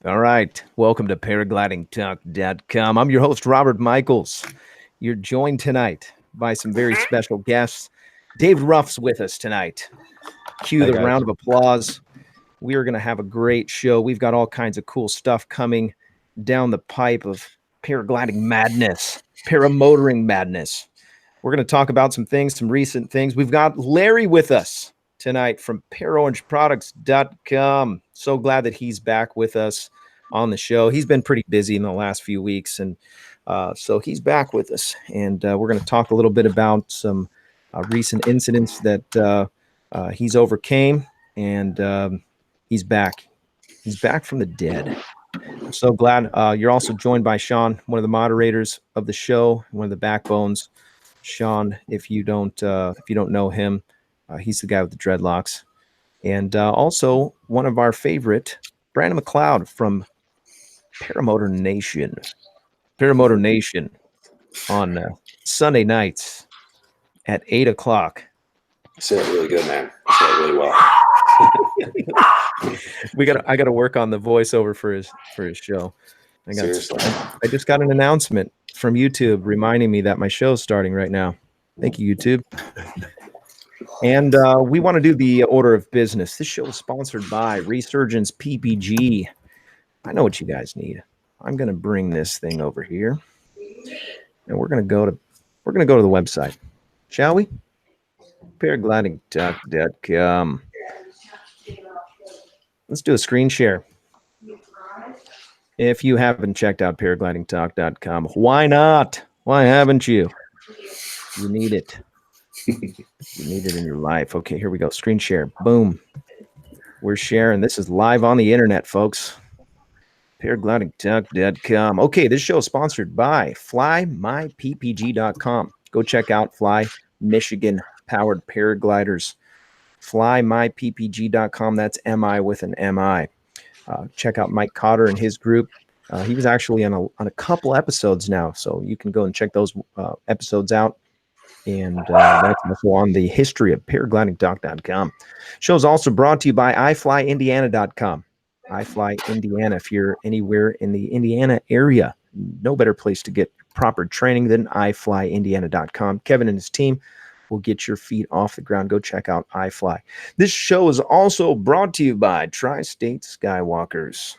All right. Welcome to paraglidingtalk.com. I'm your host, Robert Michaels. You're joined tonight by some very special guests. Dave Ruff's with us tonight. Cue the round of applause. We are going to have a great show. We've got all kinds of cool stuff coming down the pipe of paragliding madness, paramotoring madness. We're going to talk about some things, some recent things. We've got Larry with us tonight from ParaOrangeProducts.com. So glad that he's back with us on the show. He's been pretty busy in the last few weeks, and so he's back with us. And we're going to talk a little bit about some recent incidents that he's overcame, and he's back. He's back from the dead. I'm so glad. You're also joined by Sean, one of the moderators of the show, one of the backbones. Sean, if you don't know him, he's the guy with the dreadlocks, and also one of our favorite, Brandon McCloud from Paramotor Nation. Paramotor Nation on Sunday nights at 8 o'clock. You said it really good, man. You said it really well. I got to work on the voiceover for his show. Seriously. I just got an announcement from YouTube reminding me that my show's starting right now. Thank you, YouTube. And we want to do the order of business. This show is sponsored by ResurgencePPG. I know what you guys need. I'm going to bring this thing over here, and we're going to go to the website, shall we? Paraglidingtalk.com. Let's do a screen share. If you haven't checked out paraglidingtalk.com, why not? Why haven't you? You need it. You need it in your life. Okay, here we go. Screen share. Boom. We're sharing. This is live on the internet, folks. Paraglidingtalk.com. Okay, this show is sponsored by FlyMyPPG.com. Go check out Fly Michigan-powered paragliders. FlyMyPPG.com. That's MI with an MI. Check out Mike Cotter and his group. He was actually on a couple episodes now, so you can go and check those episodes out. And that's also on the history of paraglidingtalk.com. Show is also brought to you by iFlyIndiana.com. iFly Indiana. If you're anywhere in the Indiana area, no better place to get proper training than iFlyIndiana.com. Kevin and his team will get your feet off the ground. Go check out iFly. This show is also brought to you by Tri-State Skywalkers.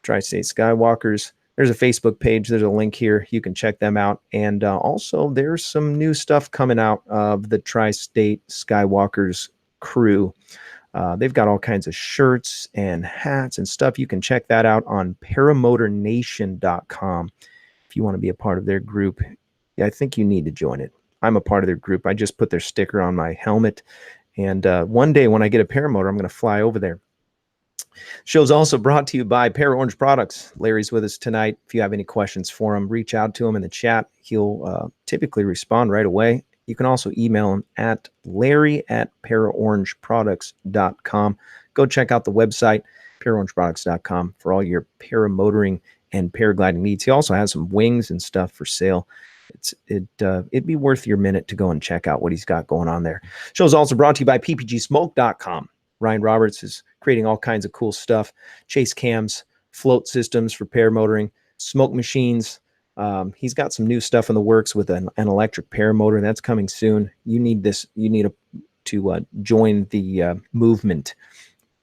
Tri-State Skywalkers. There's a Facebook page. There's a link here. You can check them out. And also, there's some new stuff coming out of the Tri-State Skywalkers crew. They've got all kinds of shirts and hats and stuff. You can check that out on ParamotorNation.com. If you want to be a part of their group, I think you need to join it. I'm a part of their group. I just put their sticker on my helmet. And one day when I get a paramotor, I'm going to fly over there. Show's also brought to you by Orange Products. Larry's with us tonight. If you have any questions for him, reach out to him in the chat. He'll typically respond right away. You can also email him at larry@paraorangeproducts.com. Go check out the website, paraorangeproducts.com, for all your paramotoring and paragliding needs. He also has some wings and stuff for sale. It'd be worth your minute to go and check out what he's got going on there. Show's also brought to you by PPGsmoke.com. Ryan Roberts is creating all kinds of cool stuff. Chase cams, float systems for paramotoring, smoke machines. He's got some new stuff in the works with an electric paramotor. That's coming soon. You need this. You need to join the movement.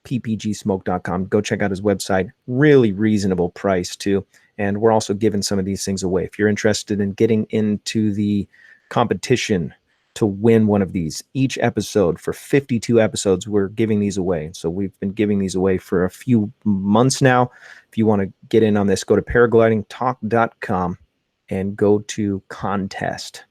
PPGsmoke.com. Go check out his website. Really reasonable price too. And we're also giving some of these things away. If you're interested in getting into the competition to win one of these, each episode for 52 episodes, we're giving these away. So we've been giving these away for a few months now. If you want to get in on this, go to paraglidingtalk.com and go to contest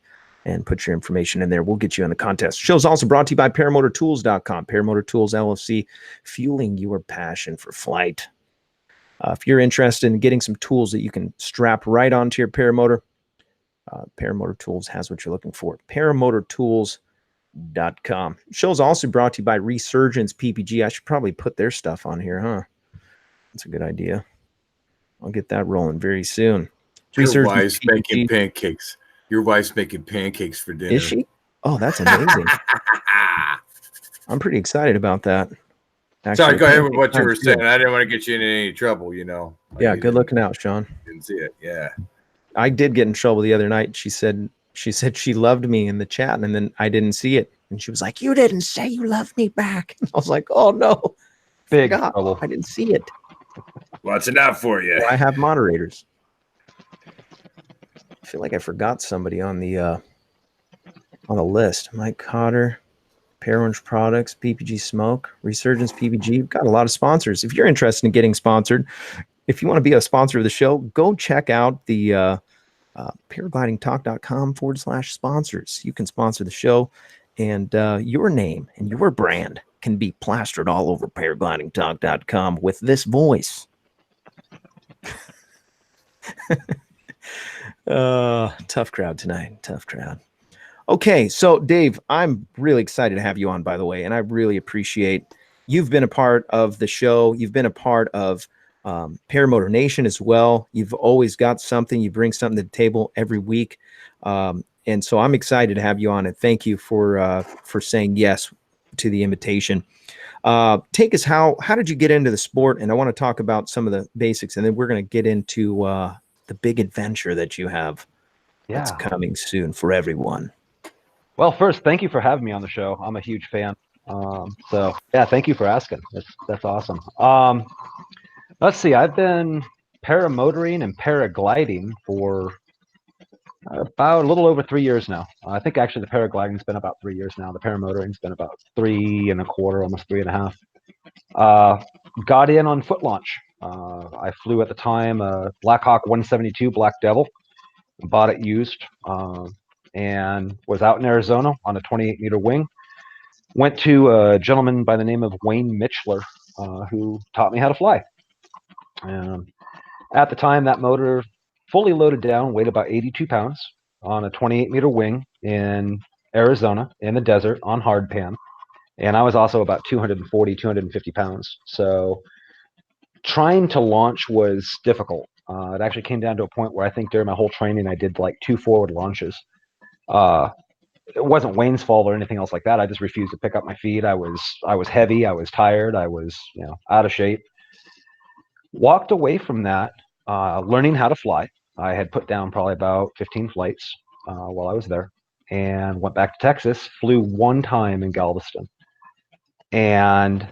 and put your information in there. We'll get you in the contest. Show's also brought to you by paramotortools.com. Paramotor Tools LLC, fueling your passion for flight. If you're interested in getting some tools that you can strap right onto your paramotor, Paramotor Tools has what you're looking for. Paramotortools.com. Show's also brought to you by ResurgencePPG. I should probably put their stuff on here, huh? That's a good idea. I'll get that rolling very soon. Your wife's making pancakes. Your wife's making pancakes for dinner. Is she? Oh, that's amazing. I'm pretty excited about that. Sorry, go ahead with what you anytime, were saying. I didn't want to get you in any trouble, Yeah, good looking out, Sean. Didn't see it. Yeah. I did get in trouble the other night. She said she loved me in the chat, and then I didn't see it. And she was like, "You didn't say you loved me back." And I was like, "Oh no, big trouble. I didn't see it." Watching out for you. Well, I have moderators. I feel like I forgot somebody on the list. Mike Cotter, Paramotor Products, PPG Smoke, Resurgence PPG. We've got a lot of sponsors. If you're interested in getting sponsored, if you want to be a sponsor of the show, go check out the paraglidingtalk.com/sponsors. You can sponsor the show, and your name and your brand can be plastered all over paraglidingtalk.com with this voice. Tough crowd tonight. Tough crowd. Okay, so Dave, I'm really excited to have you on, by the way, and I really appreciate you've been a part of the show. You've been a part of Paramotor Nation as well. You've always got something. You bring something to the table every week, and so I'm excited to have you on. And thank you for saying yes to the invitation. Take us how did you get into the sport? And I want to talk about some of the basics, and then we're going to get into the big adventure that you have. That's coming soon for everyone. Well, first, thank you for having me on the show. I'm a huge fan. So yeah, thank you for asking. That's awesome. Let's see. I've been paramotoring and paragliding for about a little over 3 years now. I think actually the paragliding's been about 3 years now. The paramotoring's been about 3.25, almost 3.5. Got in on foot launch. I flew at the time a Blackhawk 172 Black Devil. Bought it used. And was out in Arizona on a 28-meter wing. Went to a gentleman by the name of Wayne Mitchler, who taught me how to fly. At the time, that motor, fully loaded down, weighed about 82 pounds on a 28-meter wing in Arizona in the desert on hardpan. And I was also about 240, 250 pounds. So trying to launch was difficult. It actually came down to a point where I think during my whole training, I did like 2 forward launches. It wasn't Wayne's fault or anything else like that. I just refused to pick up my feet. I was heavy. I was tired. I was out of shape. Walked away from that, learning how to fly. I had put down probably about 15 flights while I was there, and went back to Texas. Flew one time in Galveston, and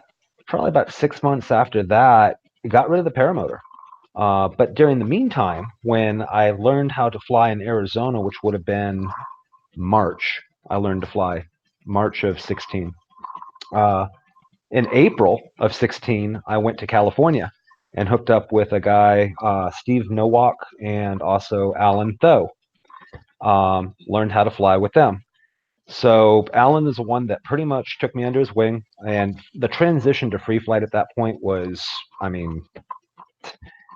probably about 6 months after that, got rid of the paramotor. But during the meantime, when I learned how to fly in Arizona, which would have been March, I learned to fly March of 16. In April of 16, I went to California and hooked up with a guy, Steve Nowak, and also Alan Tho. Learned how to fly with them. So Alan is the one that pretty much took me under his wing, and the transition to free flight at that point was,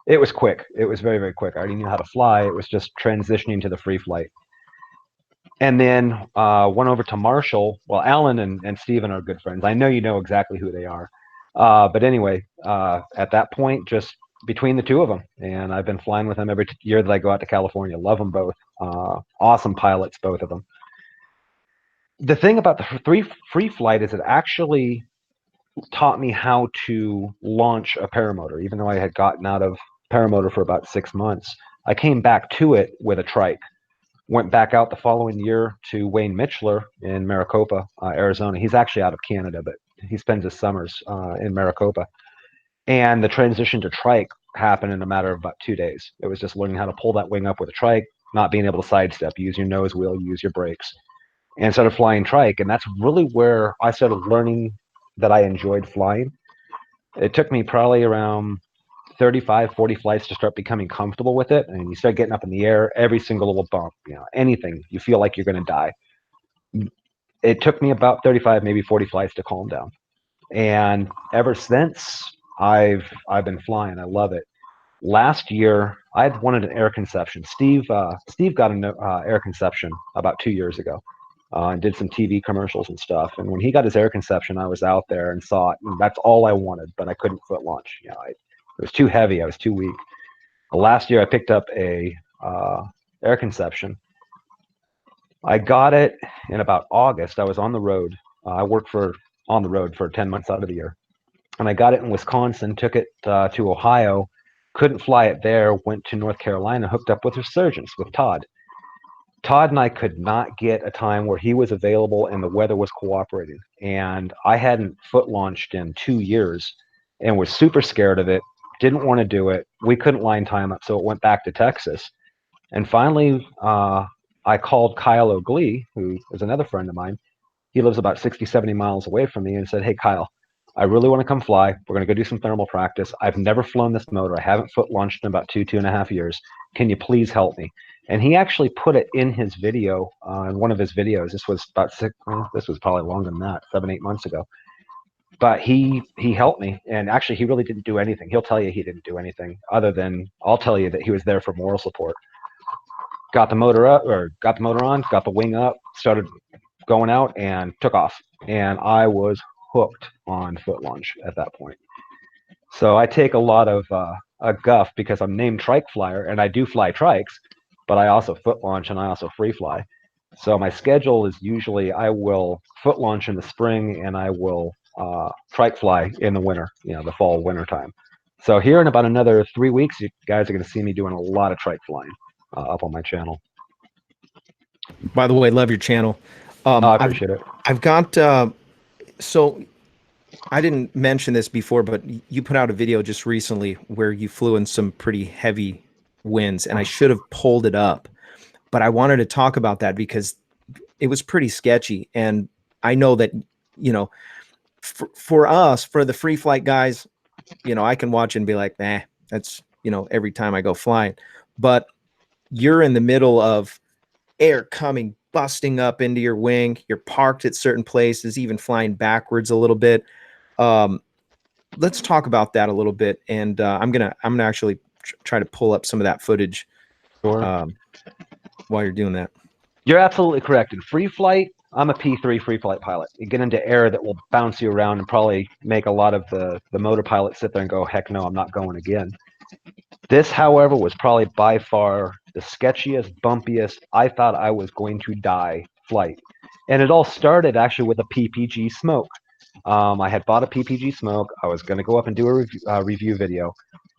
it was quick. It was very, very quick. I already knew how to fly. It was just transitioning to the free flight. And then went over to Marshall. Well, Alan and Steven are good friends. I know you know exactly who they are. But anyway, at that point, just between the two of them. And I've been flying with them every year that I go out to California. Love them both. Awesome pilots, both of them. The thing about the free flight is it actually taught me how to launch a paramotor. Even though I had gotten out of paramotor for about 6 months, I came back to it with a trike. Went back out the following year to Wayne Mitchler in Maricopa, Arizona. He's actually out of Canada, but he spends his summers in Maricopa. And the transition to trike happened in a matter of about 2 days. It was just learning how to pull that wing up with a trike, not being able to sidestep, use your nose wheel, use your brakes, and started flying trike. And that's really where I started learning that I enjoyed flying. It took me probably around 35, 40 flights to start becoming comfortable with it. And you start getting up in the air, every single little bump, anything, you feel like you're going to die. It took me about 35, maybe 40 flights to calm down. And ever since, I've been flying. I love it. Last year, I had wanted an air conception. Steve got an air conception about 2 years ago. And did some TV commercials and stuff. And when he got his air conception, I was out there and saw it. And that's all I wanted, but I couldn't foot launch. It was too heavy. I was too weak. Last year, I picked up a air conception. I got it in about August. I was on the road. I worked on the road for 10 months out of the year. and I got it in Wisconsin, took it to Ohio, couldn't fly it there, went to North Carolina, hooked up with Resurgence with Todd. Todd and I could not get a time where he was available and the weather was cooperating. And I hadn't foot launched in 2 years and was super scared of it, didn't want to do it. We couldn't line time up, so it went back to Texas. And finally, I called Kyle O'Glee, who is another friend of mine. He lives about 60, 70 miles away from me, and said, hey, Kyle, I really want to come fly. We're going to go do some thermal practice. I've never flown this motor. I haven't foot launched in about 2.5 years. Can you please help me? And he actually put it in his video, in one of his videos. This was this was probably longer than that, 7, 8 months ago. But he helped me, and actually he really didn't do anything. He'll tell you he didn't do anything other than I'll tell you that he was there for moral support. Got the motor up, or got the motor on, got the wing up, started going out, and took off. And I was hooked on foot launch at that point. So I take a lot of a guff because I'm named Trike Flyer, and I do fly trikes, but I also foot launch and I also free fly. So my schedule is usually I will foot launch in the spring and I will trike fly in the winter, the fall, winter time. So here in about another 3 weeks, you guys are going to see me doing a lot of trike flying up on my channel. By the way, love your channel. I appreciate it. I've got, so I didn't mention this before, but you put out a video just recently where you flew in some pretty heavy winds, and I should have pulled it up, but I wanted to talk about that because it was pretty sketchy. And I know that, for us, for the free flight guys, I can watch and be like, nah, that's, every time I go flying. But you're in the middle of air coming, busting up into your wing. You're parked at certain places, even flying backwards a little bit. Let's talk about that a little bit. And I'm gonna actually try to pull up some of that footage while you're doing that. You're absolutely correct. In free flight, I'm a P3 free flight pilot. You get into air that will bounce you around and probably make a lot of the motor pilots sit there and go, heck no, I'm not going again. This, however, was probably by far the sketchiest, bumpiest, I thought I was going to die flight. And it all started actually with a PPG smoke. I had bought a PPG smoke. I was going to go up and do a review video.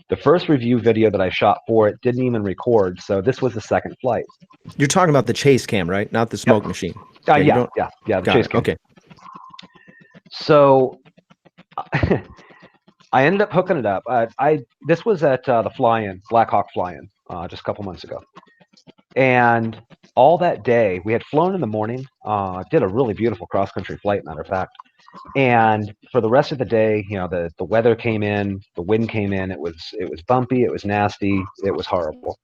The first review video that I shot for it didn't even record, so this was the second flight. You're talking about the chase cam, right? Not the smoke machine. Yeah, the chase cam. Okay. So I ended up hooking it up. This was at the fly-in, Black Hawk fly-in, just a couple months ago. And all that day, we had flown in the morning, did a really beautiful cross-country flight, matter of fact. And for the rest of the day, the weather came in, the wind came in, it was bumpy, it was nasty, it was horrible.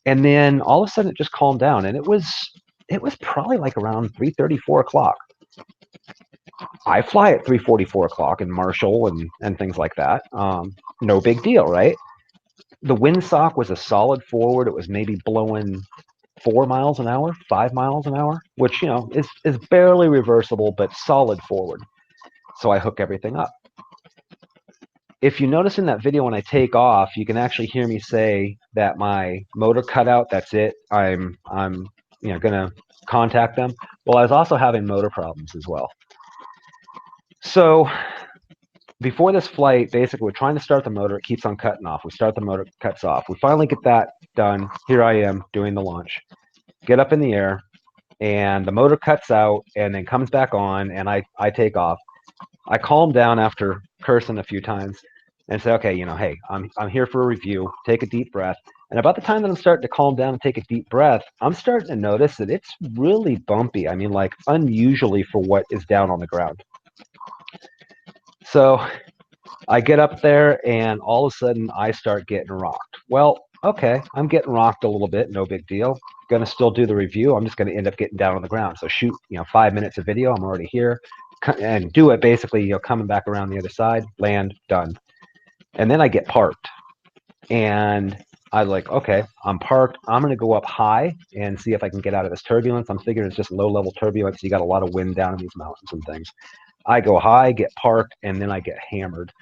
And then all of a sudden it just calmed down, and it was probably like around 3:30, 4 o'clock. I fly at 3:40, 4 o'clock in Marshall and things like that. No big deal, right? The windsock was a solid forward. It was maybe blowing 4 miles an hour, 5 miles an hour, which, is barely reversible, but solid forward. So I hook everything up. If you notice in that video when I take off, you can actually hear me say that my motor cut out. That's it. I'm gonna contact them. Well, I was also having motor problems as well. So before this flight, basically, we're trying to start the motor. It keeps on cutting off. We start the motor, it cuts off. We finally get that done. Here I am doing the launch. Get up in the air, and the motor cuts out and then comes back on, and I take off. I calm down after cursing a few times and say, okay, hey, I'm here for a review. Take a deep breath. And about the time that I'm starting to calm down and take a deep breath, I'm starting to notice that it's really bumpy. I mean, like unusually for what is down on the ground. So I get up there, and all of a sudden I start getting rocked. Well, okay, I'm getting rocked a little bit, no big deal. Going to still do the review. I'm just going to end up getting down on the ground. So shoot, 5 minutes of video. I'm already here, and do it basically, coming back around the other side, land, done. And then I get parked, and I like, okay, I'm parked. I'm going to go up high and see if I can get out of this turbulence. I'm figuring it's just low-level turbulence. You got a lot of wind down in these mountains and things. I go high, get parked, and then I get hammered.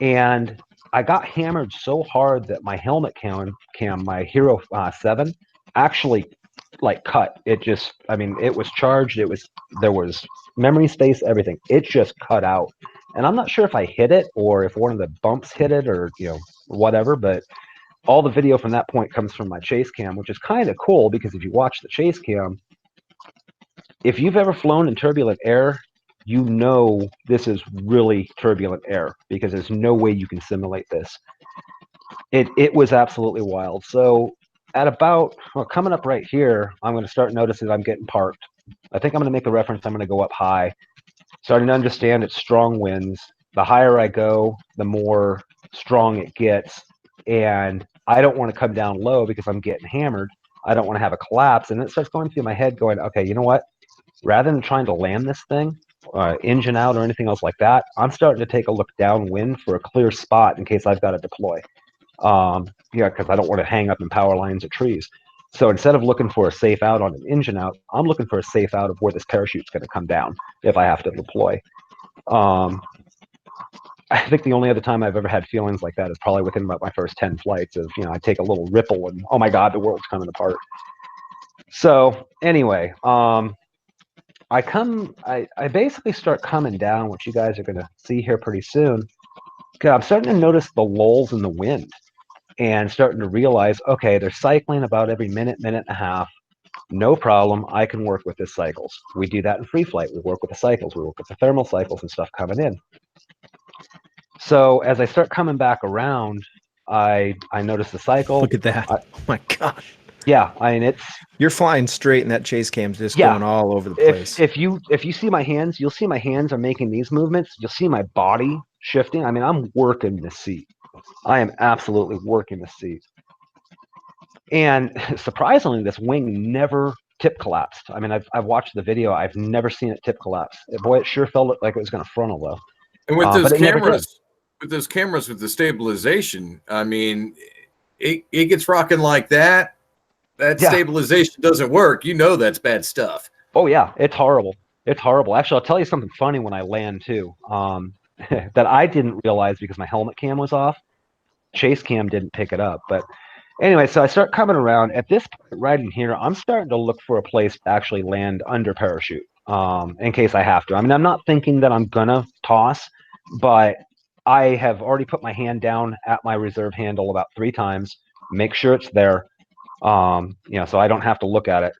And I got hammered so hard that my helmet cam, my Hero 7, actually cut. It just, it was charged. There was memory space, everything. It just cut out. And I'm not sure if I hit it or if one of the bumps hit it or, whatever, but all the video from that point comes from my chase cam, which is kind of cool because if you watch the chase cam, if you've ever flown in turbulent air, you know this is really turbulent air because there's no way you can simulate this. It was absolutely wild. So at about, coming up right here, I'm going to start noticing I'm getting parked. I think I'm going to make a reference. I'm going to go up high, starting to understand it's strong winds. The higher I go, the more strong it gets. And I don't want to come down low because I'm getting hammered. I don't want to have a collapse. And it starts going through my head going, okay, you know what? Rather than trying to land this thing, engine out or anything else like that, I'm starting to take a look downwind for a clear spot in case I've got to deploy. Because I don't want to hang up in power lines or trees. So instead of looking for a safe out on an engine out, I'm looking for a safe out of where this parachute's going to come down if I have to deploy. I think the only other time I've ever had feelings like that is probably within about my first 10 flights of, I take a little ripple and, oh my God, the world's coming apart. So anyway, I basically start coming down, which you guys are going to see here pretty soon. I'm starting to notice the lulls in the wind and starting to realize, okay, they're cycling about every minute, minute and a half. No problem. I can work with the cycles. We do that in free flight. We work with the cycles. We work with the thermal cycles and stuff coming in. So as I start coming back around, I notice the cycle. Look at that. Oh my gosh. Yeah, I mean, you're flying straight and that chase cam's just going all over the place. If you see my hands, you'll see my hands are making these movements. You'll see my body shifting. I mean, I'm working the seat. I am absolutely working the seat. And surprisingly, this wing never tip collapsed. I mean, I've watched the video. I've never seen it tip collapse. Boy, it sure felt like it was going to frontal though. And with those cameras, with the stabilization, I mean, it gets rocking like that. That stabilization doesn't work. That's bad stuff. Oh yeah, it's horrible. It's horrible. Actually, I'll tell you something funny when I land too. That I didn't realize because my helmet cam was off. Chase cam didn't pick it up. But anyway, so I start coming around. At this point, right in here, I'm starting to look for a place to actually land under parachute in case I have to. I mean, I'm not thinking that I'm gonna toss, but I have already put my hand down at my reserve handle about 3 times. Make sure it's there. So I don't have to look at it.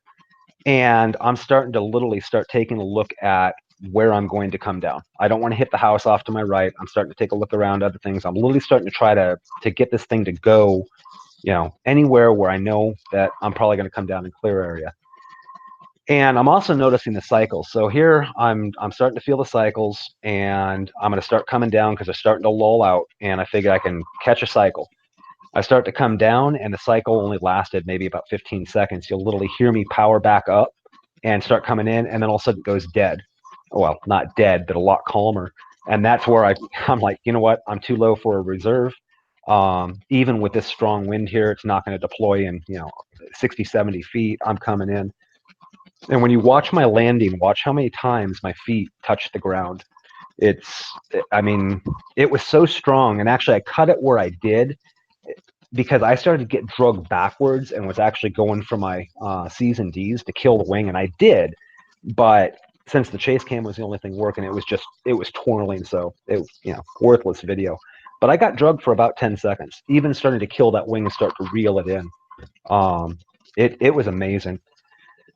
And I'm starting to literally start taking a look at where I'm going to come down. I don't want to hit the house off to my right. I'm starting to take a look around other things. I'm literally starting to try to get this thing to go, anywhere where I know that I'm probably going to come down in clear area. And I'm also noticing the cycles. So here I'm starting to feel the cycles and I'm going to start coming down because they're starting to lull out and I figure I can catch a cycle. I start to come down and the cycle only lasted maybe about 15 seconds. You'll literally hear me power back up and start coming in and then all of a sudden it goes dead. Well, not dead, but a lot calmer. And that's where I'm like, you know what? I'm too low for a reserve. Even with this strong wind here, it's not going to deploy in, 60, 70 feet. I'm coming in. And when you watch my landing, watch how many times my feet touch the ground. It was so strong. And actually I cut it where I did because I started to get drugged backwards and was actually going for my C's and D's to kill the wing. And I did, but since the chase cam was the only thing working, it was twirling. So it, worthless video, but I got drugged for about 10 seconds, even starting to kill that wing and start to reel it in. It was amazing.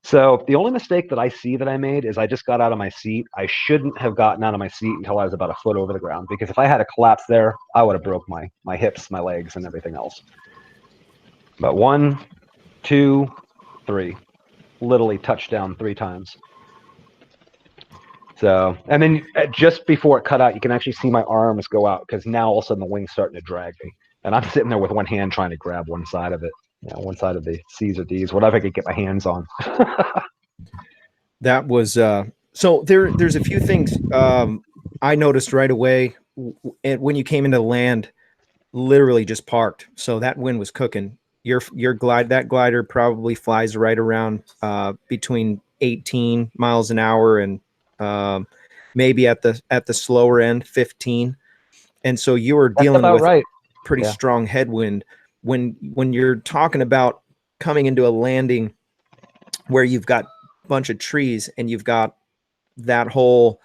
So the only mistake that I see that I made is I just got out of my seat. I shouldn't have gotten out of my seat until I was about a foot over the ground, because if I had a collapse there, I would have broke my hips, my legs, and everything else. But 1, 2, 3, literally touchdown 3 times. So, and then just before it cut out, you can actually see my arms go out because now all of a sudden the wing's starting to drag me. And I'm sitting there with one hand trying to grab one side of it. One side of the C's or D's, whatever I could get my hands on. That was so there's a few things I noticed right away when you came into land, literally just parked. So that wind was cooking. Your that glider probably flies right around between 18 miles an hour and maybe at the slower end 15. And so you were dealing with pretty strong headwind. When you're talking about coming into a landing where you've got a bunch of trees and you've got that whole,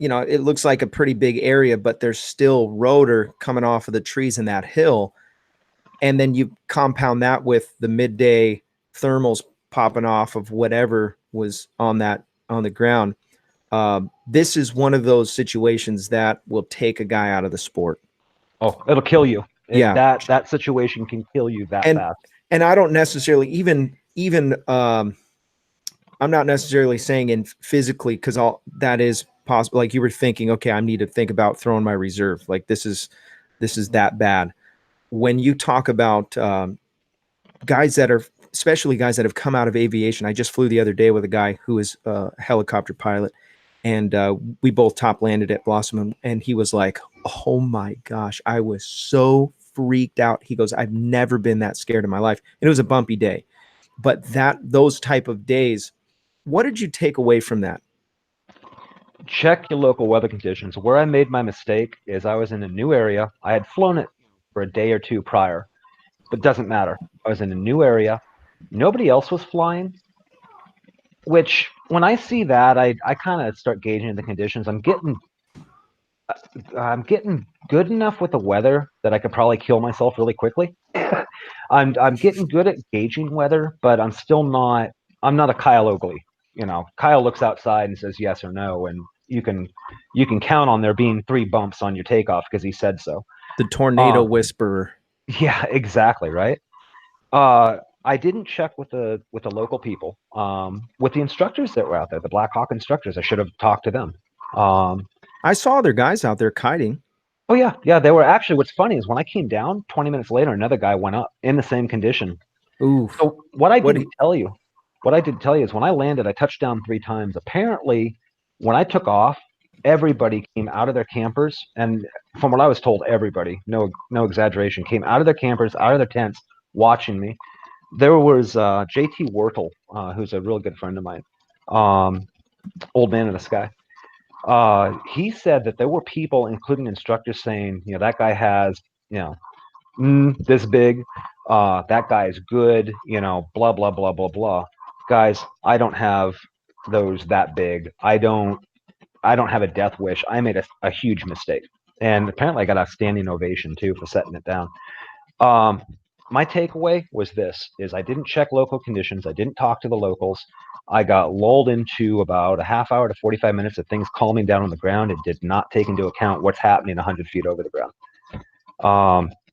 it looks like a pretty big area, but there's still rotor coming off of the trees in that hill. And then you compound that with the midday thermals popping off of whatever was on the ground. This is one of those situations that will take a guy out of the sport. Oh, it'll kill you. Yeah. That situation can kill you that fast. And I don't necessarily even I'm not necessarily saying in physically, because all that is possible. Like you were thinking, okay, I need to think about throwing my reserve. Like this is that bad. When you talk about guys that are, especially guys that have come out of aviation, I just flew the other day with a guy who is a helicopter pilot, and we both top landed at Blossom, and he was like, oh my gosh, I was so freaked out. He goes, I've never been that scared in my life. And it was a bumpy day. But those type of days, what did you take away from that? Check your local weather conditions. Where I made my mistake is I was in a new area. I had flown it for a day or two prior, but it doesn't matter. I was in a new area. Nobody else was flying, which when I see that, I kind of start gauging the conditions. I'm getting good enough with the weather that I could probably kill myself really quickly. I'm getting good at gauging weather, but I'm not a Kyle Oakley. Kyle looks outside and says yes or no, and you can count on there being 3 bumps on your takeoff because he said so. The tornado whisperer. Yeah, exactly, right. I didn't check with the local people, with the instructors that were out there, the Black Hawk instructors. I should have talked to them. I saw other guys out there kiting. Oh yeah, they were actually. What's funny is when I came down, 20 minutes later, another guy went up in the same condition. Ooh. So what I did tell you is when I landed, I touched down 3 times. Apparently, when I took off, everybody came out of their campers, and from what I was told, everybody, no exaggeration, came out of their campers, out of their tents, watching me. There was JT Wurtle, who's a real good friend of mine, old man in the sky. He said that there were people, including instructors, saying, that guy has, this big, that guy is good, blah, blah, blah, blah, blah. Guys, I don't have those that big. I don't have a death wish. I made a huge mistake. And apparently I got a standing ovation too for setting it down. My takeaway was I didn't check local conditions. I didn't talk to the locals. I got lulled into about a half hour to 45 minutes of things calming down on the ground and did not take into account what's happening 100 feet over the ground.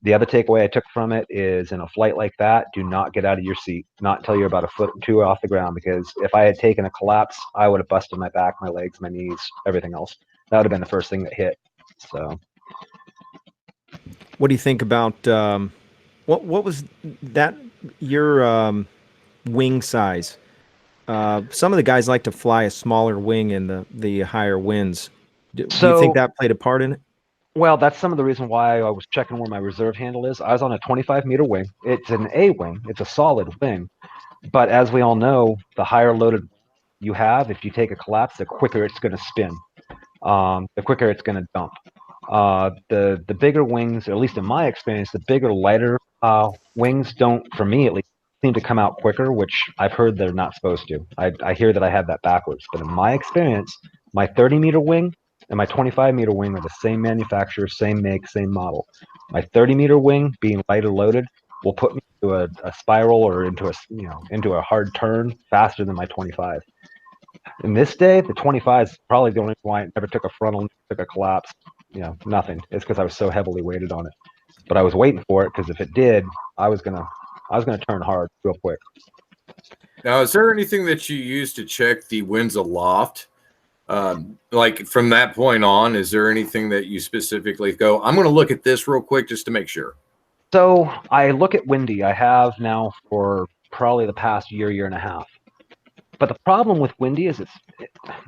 The other takeaway I took from it is in a flight like that, do not get out of your seat, not until you're about a foot or 2 off the ground, because if I had taken a collapse, I would have busted my back, my legs, my knees, everything else. That would have been the first thing that hit. So what do you think about what was that your wing size? Some of the guys like to fly a smaller wing in the higher winds. Do you think that played a part in it? Well, that's some of the reason why I was checking where my reserve handle is. I was on a 25-meter wing. It's an A wing. It's a solid wing. But as we all know, the higher loaded you have, if you take a collapse, the quicker it's going to spin. The quicker it's going to dump. The bigger wings, or at least in my experience, the bigger, lighter wings don't, for me at least, seem to come out quicker, which I've heard they're not supposed to. I hear that I have that backwards. But in my experience, my 30-meter wing and my 25-meter wing are the same manufacturer, same make, same model. My 30-meter wing, being lighter loaded, will put me into a spiral or into a hard turn faster than my 25. In this day, the 25 is probably the only reason why it never took a frontal, took a collapse. Nothing. It's because I was so heavily weighted on it. But I was waiting for it, because if it did, I was gonna turn hard real quick. Now, is there anything that you use to check the winds aloft? Like from that point on, is there anything that you specifically go, I'm going to look at this real quick just to make sure? So I look at windy. I have now for probably the past year and a half. But the problem with windy is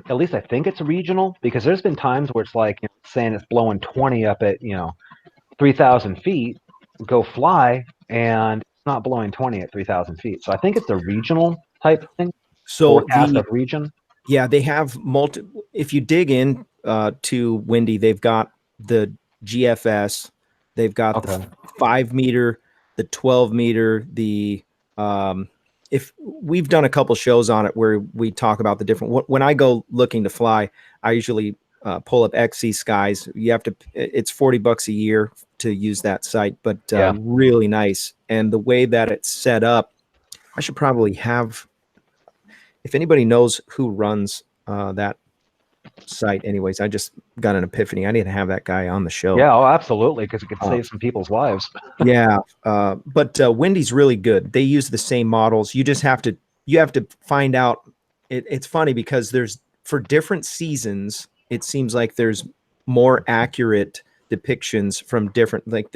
at least I think it's regional, because there's been times where it's like saying it's blowing 20 up at 3,000 feet, go fly, and it's not blowing 20 at 3,000 feet. So I think it's a regional type thing. So forecast of region. Yeah, they have if you dig in to windy, they've got the GFS, they've got the 5-meter, the 12-meter, the if we've done a couple shows on it where we talk about the different. When I go looking to fly, I usually pull up XC Skies. You have to, it's $40 a year to use that site, but really nice. And the way that it's set up, I should probably have, if anybody knows who runs that site, anyways, I just got an epiphany. I need to have that guy on the show. Yeah, oh, absolutely, because it could save some people's lives. Yeah, but Windy's really good. They use the same models. You just have to find out. It's funny because there's, for different seasons, it seems like there's more accurate depictions from different, like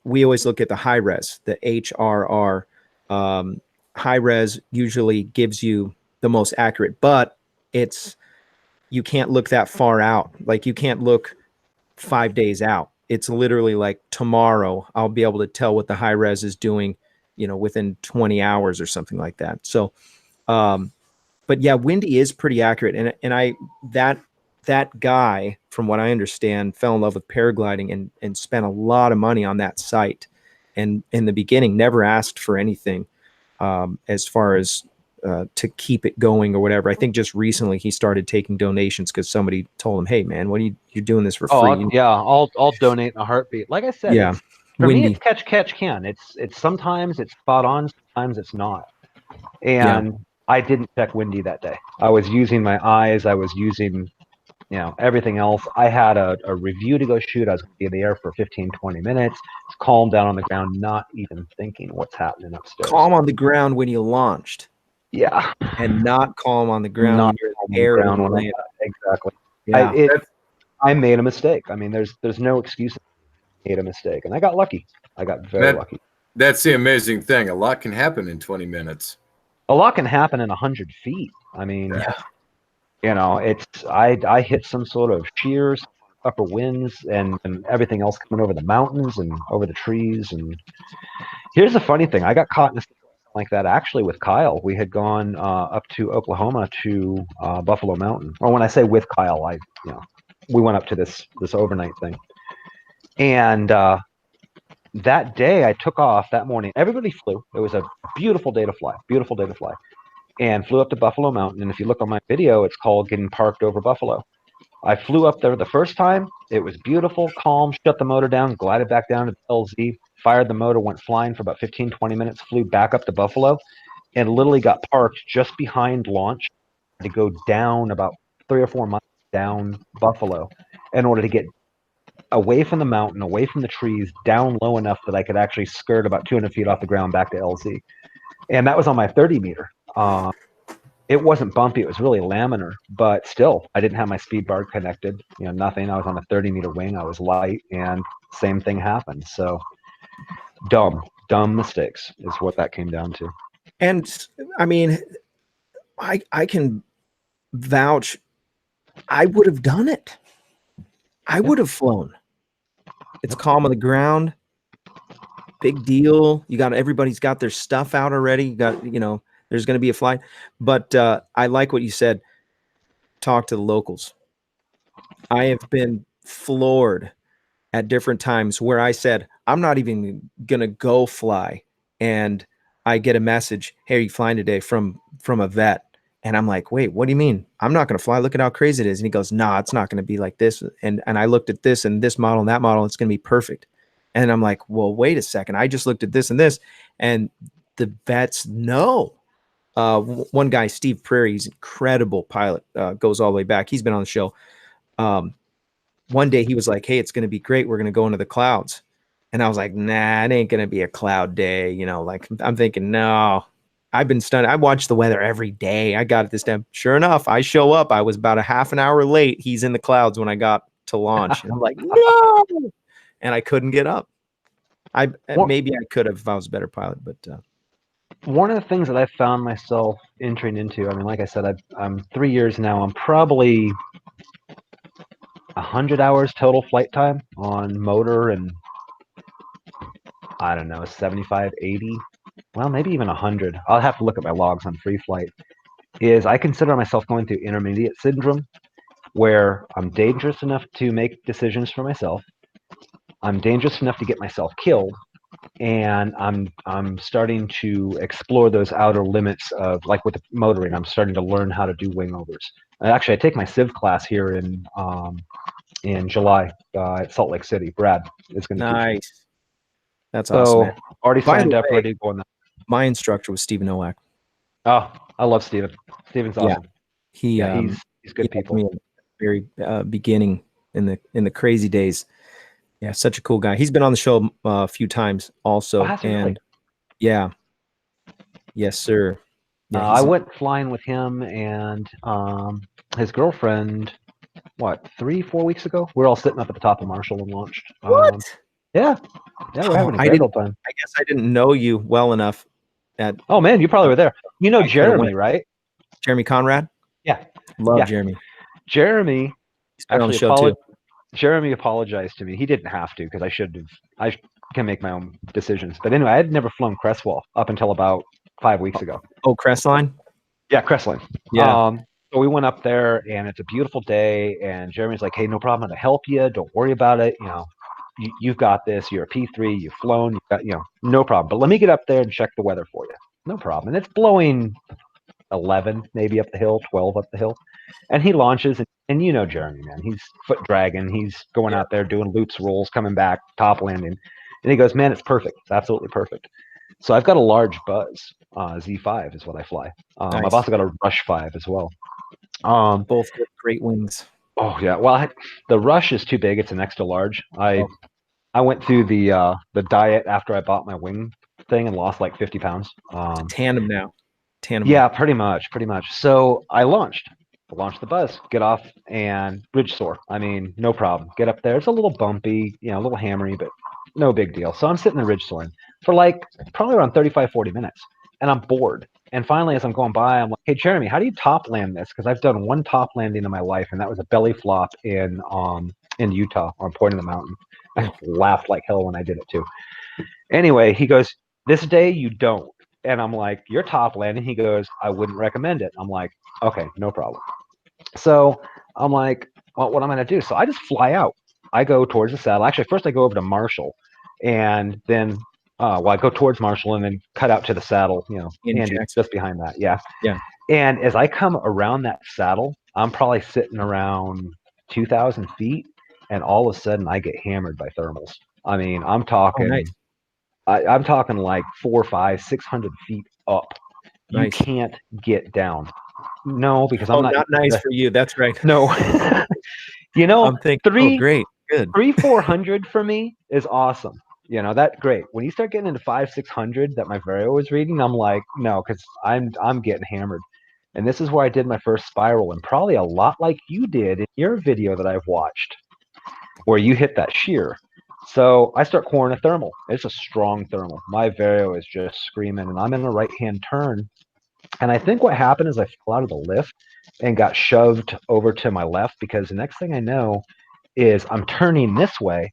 we always look at the high res, the HRR. High res usually gives you the most accurate, but you can't look that far out. Like you can't look 5 days out. It's literally like tomorrow I'll be able to tell what the high res is doing, within 20 hours or something like that. So, but yeah, Windy is pretty accurate. And that guy, from what I understand, fell in love with paragliding and spent a lot of money on that site. And in the beginning, never asked for anything as far as to keep it going or whatever. I think just recently he started taking donations because somebody told him, "Hey man, what are you're doing this for free?" I'll donate in a heartbeat. Like I said, yeah. For me, it's catch can. It's sometimes it's spot on, sometimes it's not. And I didn't check Windy that day. I was using my eyes. I was using, everything else. I had a review to go shoot. I was going to be in the air for 15, 20 minutes. It's calm down on the ground, not even thinking what's happening upstairs. Calm on the ground when you launched. Yeah. And not calm on the ground when you're in the air. Exactly. Yeah. I made a mistake. I mean, there's no excuse. I made a mistake. And I got lucky. I got very lucky. That's the amazing thing. A lot can happen in 20 minutes. A lot can happen in 100 feet. I mean, I hit some sort of shears, upper winds, and everything else coming over the mountains and over the trees. And here's the funny thing. I got caught in a situation like that actually with Kyle. We had gone up to Oklahoma to Buffalo Mountain. Or when I say with Kyle, we went up to this overnight thing. And that day I took off that morning. Everybody flew. It was a beautiful day to fly. And flew up to Buffalo Mountain. And if you look on my video, it's called Getting Parked Over Buffalo. I flew up there the first time. It was beautiful, calm, shut the motor down, glided back down to the LZ, fired the motor, went flying for about 15, 20 minutes, flew back up to Buffalo, and literally got parked just behind launch to go down about 3 or 4 miles down Buffalo in order to get away from the mountain, away from the trees, down low enough that I could actually skirt about 200 feet off the ground back to LZ. And that was on my 30 meter. It wasn't bumpy. It was really laminar, but still, I didn't have my speed bar connected, nothing. I was on a 30 meter wing. I was light, and same thing happened. So dumb mistakes is what that came down to. And I mean, I can vouch, I would have done it. I would have flown. It's calm on the ground. Big deal. Everybody's got their stuff out already. You got, there's going to be a flight. But I like what you said. Talk to the locals. I have been floored at different times where I said, I'm not even going to go fly. And I get a message, "Hey, are you flying today?" from a vet. And I'm like, "Wait, what do you mean? I'm not going to fly. Look at how crazy it is." And he goes, "Nah, it's not going to be like this." And I looked at this and this model and that model. It's going to be perfect. And I'm like, well, wait a second. I just looked at this and this. And the vets know. One guy, Steve Prairie, he's an incredible pilot, goes all the way back. He's been on the show. One day he was like, "Hey, it's going to be great. We're going to go into the clouds." And I was like, "Nah, it ain't going to be a cloud day." Like I'm thinking, no, I've been stunned. I watch the weather every day. I got it this time. Sure enough, I show up. I was about a half an hour late. He's in the clouds when I got to launch. And I'm like, no. And I couldn't get up. Maybe I could have if I was a better pilot, but one of the things that I found myself entering into, I mean, like I said, I'm 3 years now. I'm probably 100 hours total flight time on motor, and I don't know, 75, 80, well, maybe even 100. I'll have to look at my logs on free flight. I consider myself going through intermediate syndrome, where I'm dangerous enough to make decisions for myself. I'm dangerous enough to get myself killed, and I'm starting to explore those outer limits of, like with the motoring, I'm starting to learn how to do wing overs. Actually, I take my Civ class here in July at Salt Lake City. Brad is going to teach me. Nice. That's So awesome, man. already By signed the up, way, ready to go on that. My instructor was Stephen Owak. Oh, I love Steven. Steven's awesome. He He's good he helped people. me at the very beginning in the crazy days. Yeah, such a cool guy. He's been on the show a few times also, has he and really? yeah, yes, sir. Yeah, I went flying with him and his girlfriend. What, 3-4 weeks ago? We're all sitting up at the top of Marshall and launched. What? Yeah, we're having a I great old time. I guess I didn't know you well enough. Oh man, you probably were there. You know I coulda Jeremy, went. right? Jeremy Conrad. Yeah, Love Yeah. Jeremy. Jeremy He's been on the actually show too. Jeremy apologized to me. He didn't have to because I should have. I can make my own decisions. But anyway, I had never flown Crestwall up until about 5 weeks ago. Oh, Crestline. Yeah, Crestline. Yeah. So we went up there, and it's a beautiful day. And Jeremy's like, "Hey, no problem. I'm gonna help you. Don't worry about it. You know, you've got this. You're a P3. You've flown. You've got, no problem. But let me get up there and check the weather for you. No problem." And it's blowing 11 maybe up the hill, 12 up the hill, and he launches. And you know Jeremy, man. He's foot dragging. He's going out there doing loops, rolls, coming back, top landing, and he goes, "Man, it's perfect. It's absolutely perfect." So I've got a large Buzz. Z5 is what I fly. Nice. I've also got a Rush 5 as well. Both with great wings. Oh yeah. Well, the Rush is too big. It's an extra large. I went through the diet after I bought my wing thing and lost like 50 pounds. Tandem now. Tandem. Yeah, pretty much. So I launched the Buzz, get off, and ridge soar. I mean, no problem. Get up there. It's a little bumpy, a little hammery, but no big deal. So I'm sitting there ridge soaring for like probably around 35, 40 minutes, and I'm bored. And finally, as I'm going by, I'm like, "Hey, Jeremy, how do you top land this?" Because I've done one top landing in my life, and that was a belly flop in Utah on Point of the Mountain. I laughed like hell when I did it too. Anyway, he goes, "This day you don't." And I'm like, "You're top landing." He goes, "I wouldn't recommend it." I'm like, "Okay, no problem." So I'm like, "Well, what am I going to do?" So I just fly out. I go towards the saddle. Actually, first I go over to Marshall, and then I go towards Marshall and then cut out to the saddle, Andy, just behind that. Yeah. Yeah. And as I come around that saddle, I'm probably sitting around 2,000 feet, and all of a sudden I get hammered by thermals. I mean, I'm talking, nice. I'm talking like 400, 500, 600 feet up. Nice. You can't get down. No, because I'm not nice for you. That's right. No. I'm thinking, great, good. 300-400 for me is awesome. That's great. When you start getting into 500-600 that my Vario was reading, I'm like, no, because I'm getting hammered. And this is where I did my first spiral, and probably a lot like you did in your video that I've watched, where you hit that shear. So I start coring a thermal. It's a strong thermal. My Vario is just screaming, and I'm in a right-hand turn. And I think what happened is I fell out of the lift and got shoved over to my left, because the next thing I know is I'm turning this way.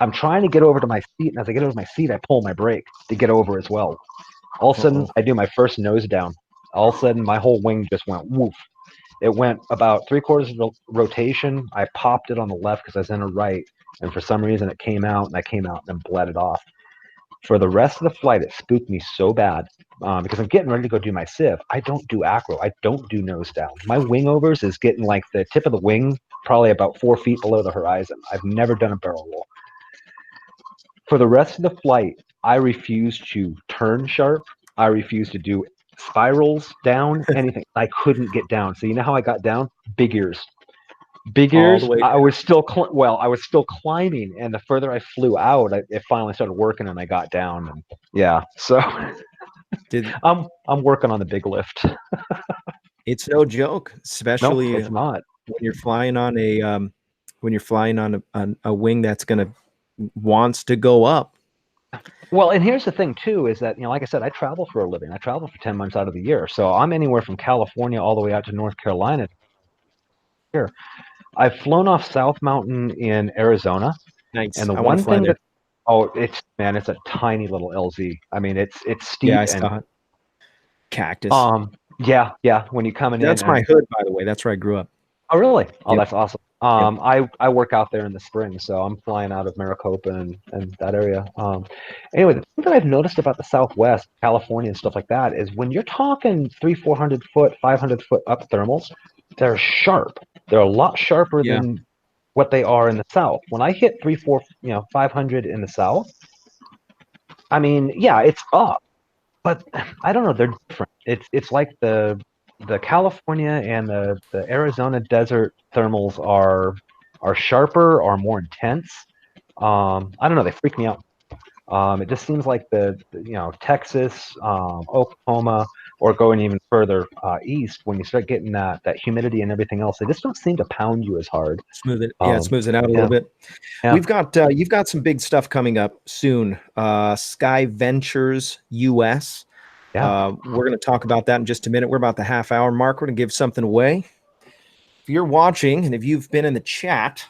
I'm trying to get over to my seat, and as I get over to my seat, I pull my brake to get over as well. All of a sudden, I do my first nose down. All of a sudden, my whole wing just went woof. It went about 3/4 of rotation. I popped it on the left because I was in a right, and for some reason, it came out, and I came out and bled it off. For the rest of the flight, it spooked me so bad because I'm getting ready to go do my Civ. I don't do acro. I don't do nose down. My wing overs is getting like the tip of the wing, probably about 4 feet below the horizon. I've never done a barrel roll. For the rest of the flight, I refuse to turn sharp. I refuse to do spirals down, anything. I couldn't get down. So you know how I got down? Big ears. Big ears. I was still I was still climbing, and the further I flew out, it finally started working, and I got down. And yeah, so I'm working on the big lift. It's no joke, especially it's not when you're flying on a wing that's wants to go up. Well, and here's the thing too, is that, like I said, I travel for a living. I travel for 10 months out of the year. So I'm anywhere from California all the way out to North Carolina. Here, I've flown off South Mountain in Arizona. Nice. And the one thing it's a tiny little LZ. I mean, it's steep. Yeah, I saw it. Cactus. Yeah. When you come in. That's my hood, by the way. That's where I grew up. Oh, really? Oh, That's awesome. I work out there in the spring, so I'm flying out of Maricopa and that area. Anyway, the thing that I've noticed about the Southwest, California and stuff like that is when you're talking 300-400 foot, 500 foot up thermals, they're sharp. They're a lot sharper than what they are in the South. When I hit 500 in the South, I mean, yeah, it's up, but I don't know, they're different. It's like the California and the Arizona desert thermals are sharper or more intense. I don't know, they freak me out. It just seems like the Texas, Oklahoma, or going even further east, when you start getting that humidity and everything else, they just don't seem to pound you as hard. It smooths it out a little bit. Yeah. We've got you've got some big stuff coming up soon. Sky Ventures US. Yeah. We're going to talk about that in just a minute. We're about the half-hour mark. We're going to give something away. If you're watching and if you've been in the chat,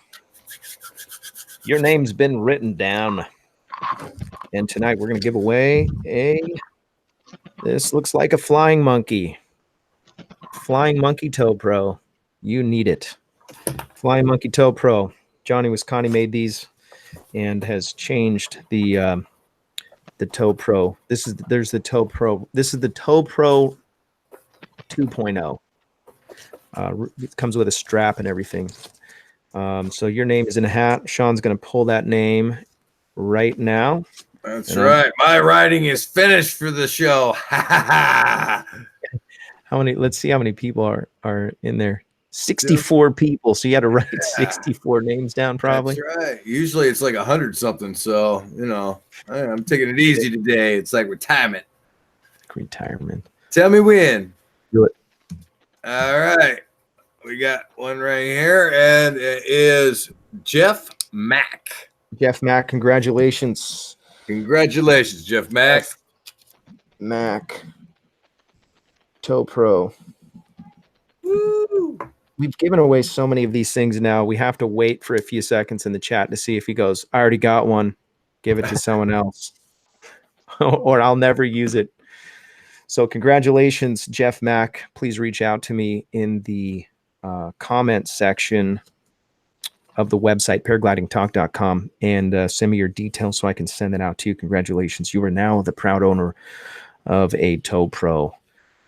your name's been written down. And tonight we're going to give away this looks like a Flying Monkey. Flying Monkey Toe Pro. You need it. Flying Monkey Toe Pro. Johnny Wisconsin made these and has changed the Toe Pro. There's the Toe Pro. This is the Toe Pro 2.0. It comes with a strap and everything. So your name is in a hat. Sean's going to pull that name right now. That's right. My writing is finished for the show. How many? Let's see how many people are in there. 64 people. So you had to write 64 names down, probably. That's right. Usually it's like 100 something. So I'm taking it easy today. It's like retirement. Tell me when. Do it. All right. We got one right here, and it is Jeff Mack. Jeff Mack, congratulations. Congratulations, Jeff Mack. Mack. Toe Pro. Woo! We've given away so many of these things now. We have to wait for a few seconds in the chat to see if he goes, I already got one. Give it to someone else. Or I'll never use it. So congratulations, Jeff Mack. Please reach out to me in the comment section of the website, paraglidingtalk.com, and send me your details so I can send it out to you. Congratulations. You are now the proud owner of a Toe Pro.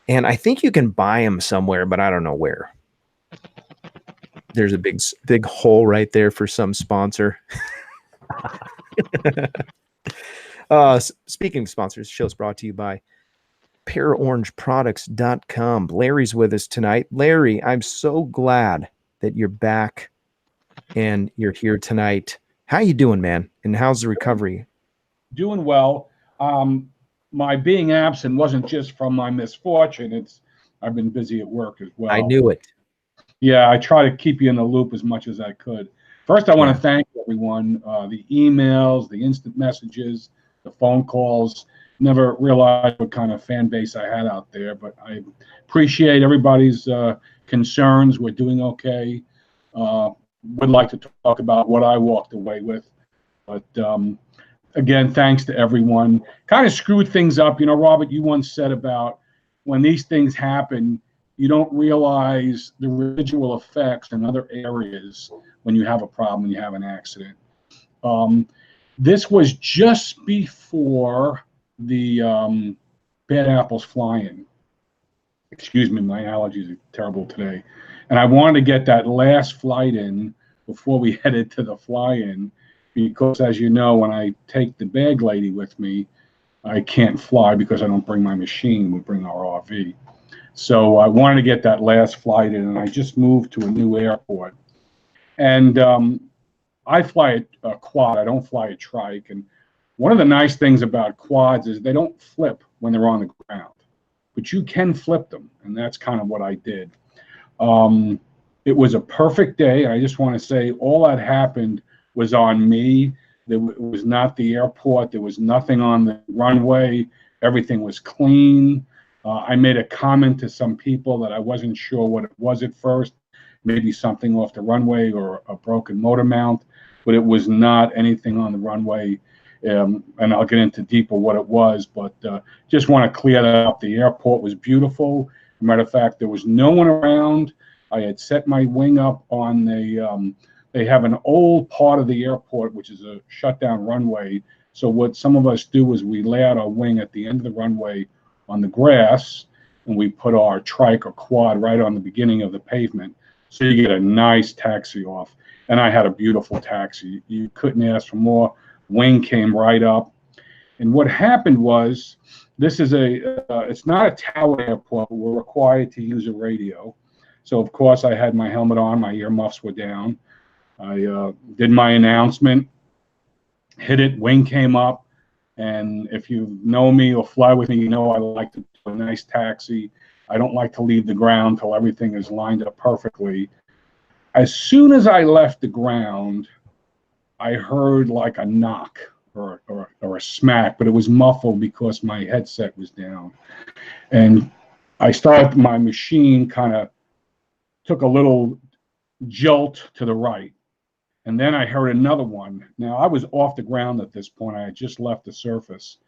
And I think you can buy them somewhere, but I don't know where. There's a big hole right there for some sponsor. Speaking of sponsors, the show's brought to you by ParaOrangeProducts.com. Larry's with us tonight. Larry, I'm so glad that you're back and you're here tonight. How you doing, man? And how's the recovery? Doing well. My being absent wasn't just from my misfortune. I've been busy at work as well. I knew it. Yeah, I try to keep you in the loop as much as I could. First, I want to thank everyone. The emails, the instant messages, the phone calls. Never realized what kind of fan base I had out there, but I appreciate everybody's concerns. We're doing okay. Would like to talk about what I walked away with. But again, thanks to everyone. Kind of screwed things up. Robert, you once said about when these things happen, you don't realize the residual effects in other areas when you have a problem, you have an accident. This was just before the bad apples flying. Excuse me, my allergies are terrible today. And I wanted to get that last flight in before we headed to the fly-in, because as you know, when I take the bag lady with me, I can't fly because I don't bring my machine. We bring our RV. So I wanted to get that last flight in, and I just moved to a new airport. And I fly a quad. I don't fly a trike. And one of the nice things about quads is they don't flip when they're on the ground, but you can flip them, and that's kind of what I did. It was a perfect day. I just want to say all that happened was on me. It was not the airport. There was nothing on the runway. Everything was clean. I made a comment to some people that I wasn't sure what it was at first, maybe something off the runway or a broken motor mount, but it was not anything on the runway. And I'll get into deeper what it was, but just want to clear that up. The airport was beautiful. As a matter of fact, there was no one around. I had set my wing up on they have an old part of the airport, which is a shutdown runway. So what some of us do is we lay out our wing at the end of the runway on the grass, and we put our trike or quad right on the beginning of the pavement. So you get a nice taxi off. And I had a beautiful taxi. You couldn't ask for more. Wing came right up. And what happened was, this is it's not a tower airport, but we're required to use a radio. So of course I had my helmet on, my earmuffs were down. I did my announcement, hit it, wing came up. And if you know me or fly with me, you know I like to do a nice taxi. I don't like to leave the ground till everything is lined up perfectly. As soon as I left the ground, I heard like a knock or a smack, but it was muffled because my headset was down. And my machine kind of took a little jolt to the right. And then I heard another one. Now, I was off the ground at this point. I had just left the surface.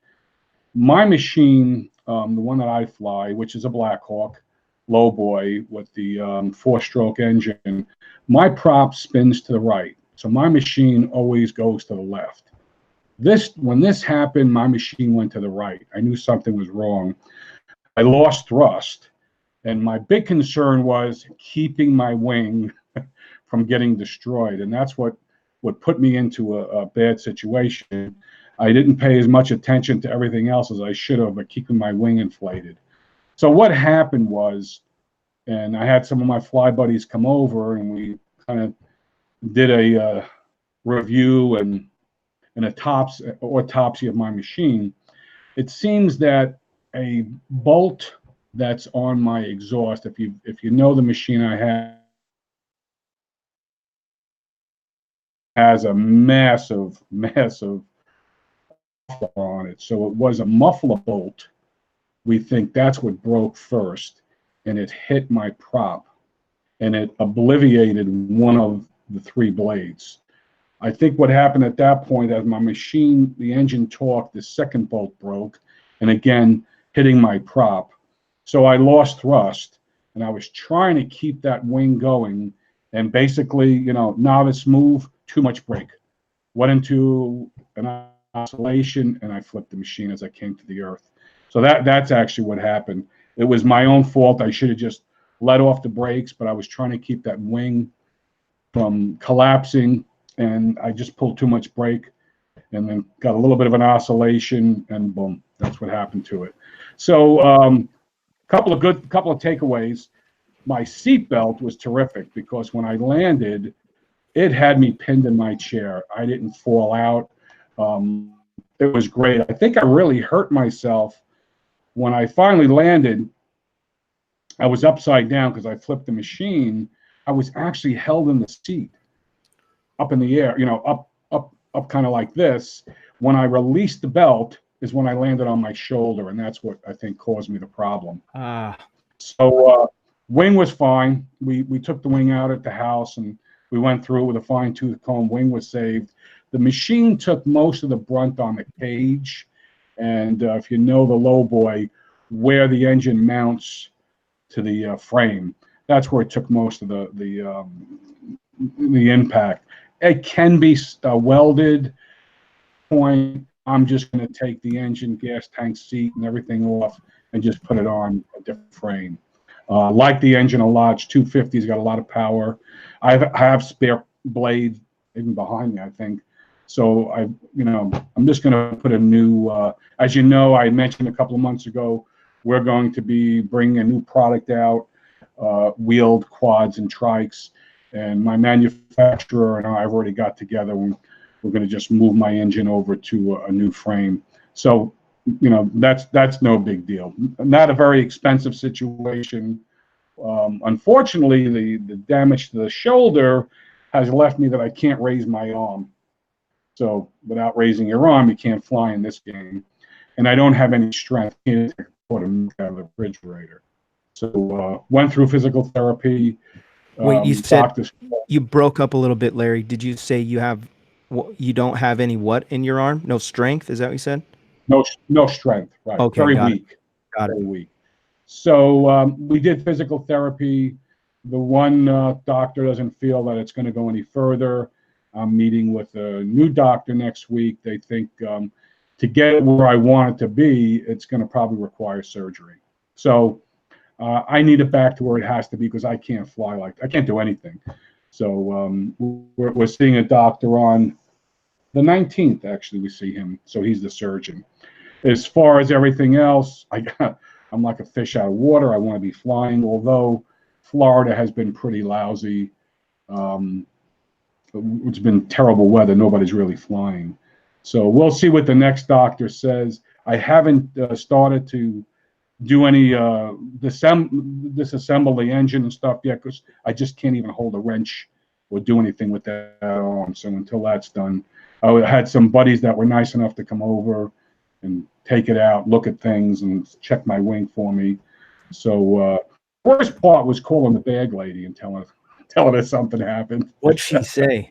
My machine, the one that I fly, which is a Black Hawk lowboy with the 4-stroke engine, my prop spins to the right. So my machine always goes to the left. When this happened, my machine went to the right. I knew something was wrong. I lost thrust. And my big concern was keeping my wing from getting destroyed. And that's what put me into a bad situation. I didn't pay as much attention to everything else as I should have, but keeping my wing inflated. So what happened was, and I had some of my fly buddies come over, and we kind of did a review and an autopsy of my machine. It seems that a bolt that's on my exhaust, if you know the machine I have, has a massive on it. So it was a muffler bolt. We think that's what broke first, and it hit my prop, and it obliterated one of the 3 blades. I think what happened at that point, as my machine, the engine torqued, the second bolt broke, and again, hitting my prop. So I lost thrust, and I was trying to keep that wing going, and basically, novice move, too much brake. Went into an oscillation, and I flipped the machine as I came to the earth. So that's actually what happened. It was my own fault. I should have just let off the brakes, but I was trying to keep that wing from collapsing, and I just pulled too much brake, and then got a little bit of an oscillation, and boom, that's what happened to it. So couple of takeaways. My seatbelt was terrific, because when I landed, it had me pinned in my chair. I didn't fall out. It was great. I think I really hurt myself when I finally landed. I was upside down because I flipped the machine. I was actually held in the seat, up in the air, up kind of like this. When I released the belt is when I landed on my shoulder, and that's what I think caused me the problem. So wing was fine. We took the wing out at the house, and we went through it with a fine-tooth comb. Wing was saved. The machine took most of the brunt on the cage, and if you know the lowboy, where the engine mounts to the frame, that's where it took most of the impact. It can be welded. Point. I'm just going to take the engine, gas tank, seat, and everything off, and just put it on a different frame. Like the engine a lot. 250's got a lot of power. I have spare blades even behind me, I think. So I'm just going to put a new. As you know, I mentioned a couple of months ago, we're going to be bringing a new product out, wheeled quads and trikes, and my manufacturer and I've already got together. We're going to just move my engine over to a new frame. So, that's no big deal. Not a very expensive situation. Unfortunately, the damage to the shoulder has left me that I can't raise my arm. So without raising your arm, you can't fly in this game. And I don't have any strength to put them out of the refrigerator. So went through physical therapy. Wait, you said you broke up a little bit, Larry. Did you say you don't have any what in your arm? No strength? Is that what you said? No strength. Right. Okay. Very weak. Got it. Very weak. So we did physical therapy. The one doctor doesn't feel that it's going to go any further. I'm meeting with a new doctor next week. They think to get it where I want it to be, it's going to probably require surgery. So I need it back to where it has to be because I can't fly I can't do anything. So we're seeing a doctor on the 19th. Actually, we see him. So he's the surgeon. As far as everything else, I'm like a fish out of water. I want to be flying, although Florida has been pretty lousy. It's been terrible weather. Nobody's really flying. So we'll see what the next doctor says. I haven't started to do any disassemble the engine and stuff yet because I just can't even hold a wrench or do anything with that arm. So until that's done, I had some buddies that were nice enough to come over and take it out, look at things, and check my wing for me. So worst part was calling the bag lady and telling her something happened. What'd she say?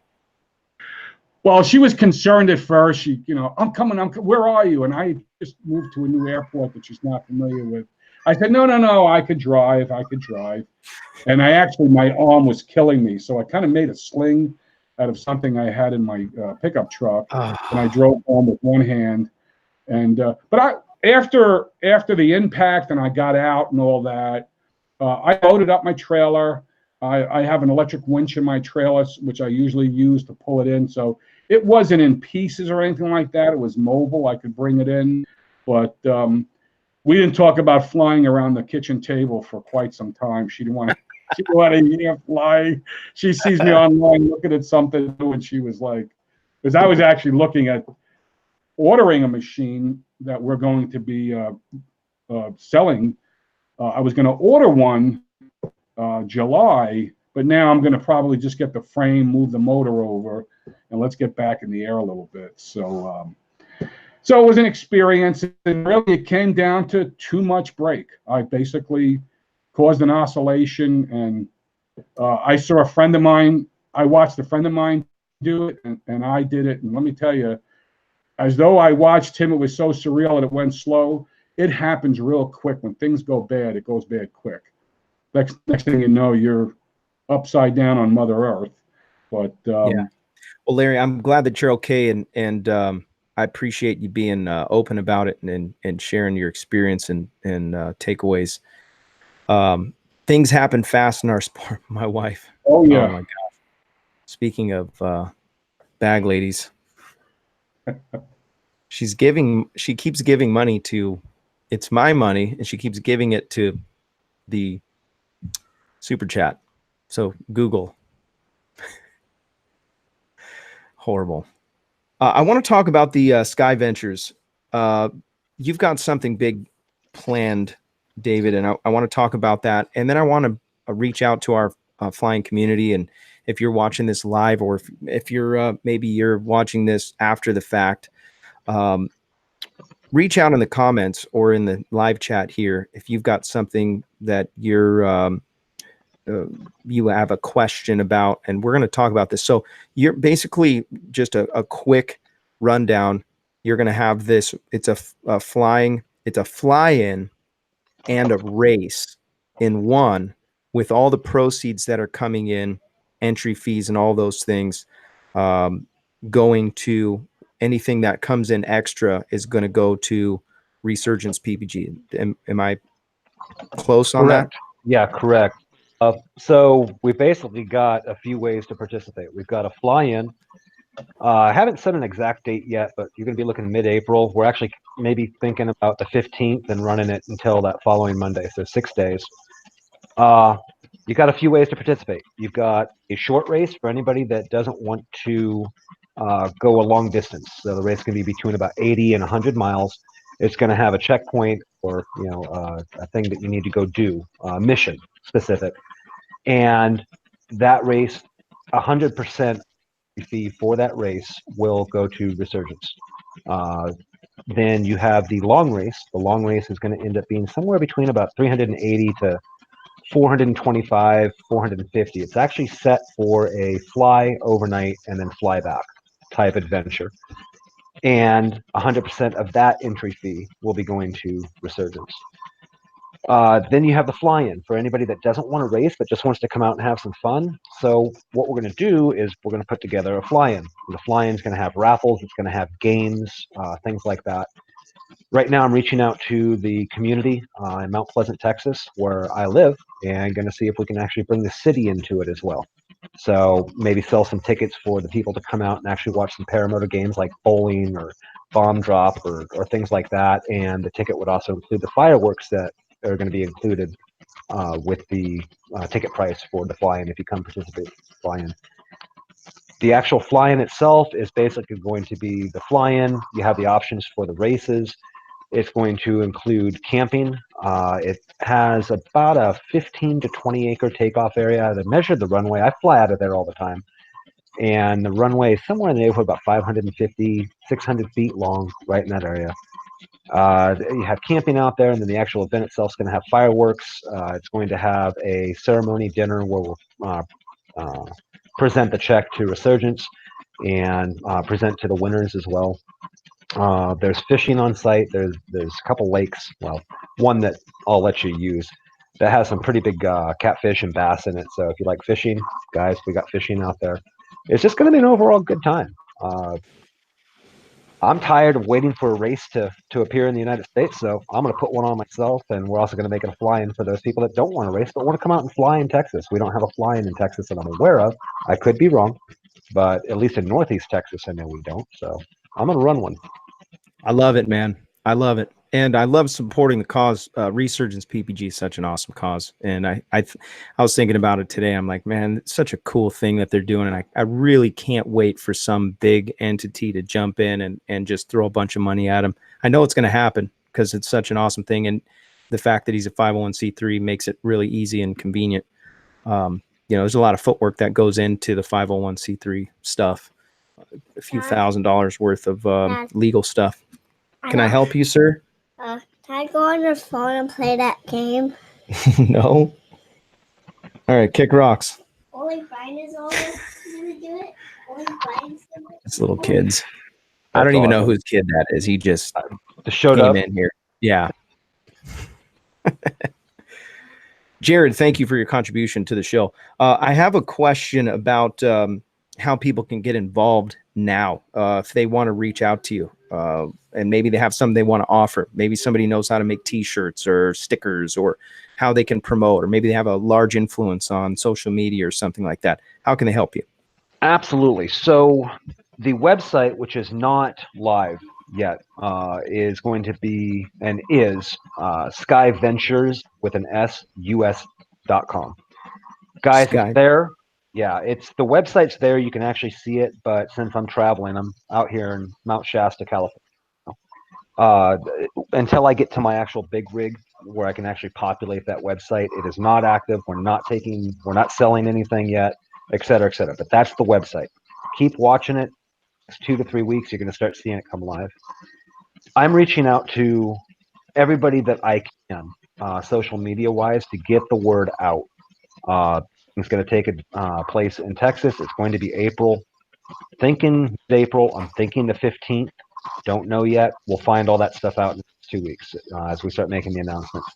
Well, she was concerned at first. She, I'm coming. Where are you? And I just moved to a new airport that she's not familiar with. I said, no, I could drive. And my arm was killing me. So I kind of made a sling out of something I had in my pickup truck. And I drove home with one hand. And, after the impact and I got out and all that, I loaded up my trailer. I have an electric winch in my trailer, which I usually use to pull it in. So it wasn't in pieces or anything like that. It was mobile. I could bring it in. But we didn't talk about flying around the kitchen table for quite some time. She didn't want to fly. She sees me online looking at something, and she was like, because I was actually looking at ordering a machine that we're going to be selling. I was going to order one July, but now I'm going to probably just get the frame, move the motor over, and let's get back in the air a little bit. So it was an experience, and really it came down to too much brake. I basically caused an oscillation, and I saw a friend of mine. I watched a friend of mine do it, and I did it. And let me tell you, as though I watched him, it was so surreal and it went slow. It happens real quick. When things go bad, it goes bad quick. Next thing you know, you're upside down on Mother Earth. But yeah. Well, Larry, I'm glad that you're okay, and I appreciate you being open about it and sharing your experience and takeaways. Things happen fast in our sport. My wife. Oh yeah. Oh my God. Speaking of bag ladies, she keeps giving money to. It's my money, and she keeps giving it to the super chat. So Google. Horrible. I want to talk about the Sky Ventures. You've got something big planned, David, and I want to talk about that. And then I want to reach out to our flying community. And if you're watching this live, or if you're maybe you're watching this after the fact, reach out in the comments or in the live chat here if you've got something that you have a question about, and we're going to talk about this. So you're basically just a quick rundown. You're going to have this. It's a fly-in and a race in one, with all the proceeds that are coming in, entry fees and all those things, going to anything that comes in extra is going to go to Resurgence PPG. Am I close on Correct. that? Yeah, correct. So we basically got a few ways to participate. We've got a fly-in. I haven't set an exact date yet, but you're going to be looking mid-April. We're actually maybe thinking about the 15th and running it until that following Monday, so 6 days. You've got a few ways to participate. You've got a short race for anybody that doesn't want to go a long distance. So the race can be between about 80 and 100 miles. It's going to have a checkpoint or a thing that you need to go do, mission specific. And that race, 100% fee for that race will go to Resurgence. Then you have the long race. The long race is going to end up being somewhere between about 380 to 425, 450. It's actually set for a fly overnight and then fly back type adventure. And 100% of that entry fee will be going to Resurgence. Then you have the fly-in for anybody that doesn't want to race but just wants to come out and have some fun. So what we're going to do is we're going to put together a fly-in. The fly-in is going to have raffles. It's going to have games, things like that. Right now, I'm reaching out to the community in Mount Pleasant, Texas, where I live, and going to see if we can actually bring the city into it as well. So maybe sell some tickets for the people to come out and actually watch some paramotor games like bowling or bomb drop or things like that. And the ticket would also include the fireworks that are going to be included with the ticket price for the fly-in if you come participate in the fly-in. The actual fly-in itself is basically going to be the fly-in. You have the options for the races. It's going to include camping. It has about a 15 to 20 acre takeoff area. They measured the runway. I fly out of there all the time. And the runway is somewhere in the neighborhood about 550, 600 feet long, right in that area. You have camping out there, and then the actual event itself is going to have fireworks. It's going to have a ceremony dinner where we'll present the check to Resurgence and present to the winners as well. There's fishing on site. There's a couple lakes. Well, one that I'll let you use that has some pretty big catfish and bass in it. So if you like fishing, guys, we got fishing out there. It's just going to be an overall good time. I'm tired of waiting for a race to appear in the United States, so I'm going to put one on myself, and we're also going to make it a fly-in for those people that don't want to race but want to come out and fly in Texas. We don't have a fly-in in Texas that I'm aware of. I could be wrong, but at least in Northeast Texas, I know we don't. So I'm going to run one. I love it, man. I love it. And I love supporting the cause. Resurgence PPG is such an awesome cause. And I was thinking about it today. I'm like, man, it's such a cool thing that they're doing. And I really can't wait for some big entity to jump in and just throw a bunch of money at him. I know it's going to happen because it's such an awesome thing. And the fact that he's a 501c3 makes it really easy and convenient. There's a lot of footwork that goes into the 501c3 stuff. A few $1,000s worth of legal stuff. Can I help you, sir? Can I go on your phone and play that game? No. All right, kick rocks. Only Brian is always going to do it. Only Brian's going to do it. It's little kids. I don't even know whose kid that is. He just showed came up in here. Yeah. Jared, thank you for your contribution to the show. I have a question about how people can get involved now if they want to reach out to you. And maybe they have something they want to offer. Maybe somebody knows how to make t-shirts or stickers or how they can promote, or maybe they have a large influence on social media or something like that. How can they help you? Absolutely. So the website, which is not live yet, is going to be and is skyventures with an S, US.com. Guys, it's there. Yeah, it's the website's there. You can actually see it, but since I'm traveling, I'm out here in Mount Shasta, California. Until I get to my actual big rig where I can actually populate that website, it is not active. We're not selling anything yet, et cetera, et cetera. But that's the website. Keep watching it. It's 2 to 3 weeks. You're going to start seeing it come live. I'm reaching out to everybody that I can, social media wise, to get the word out. It's going to take a place in Texas. It's going to be April. Thinking April. I'm thinking the 15th. Don't know yet. We'll find all that stuff out in 2 weeks as we start making the announcements.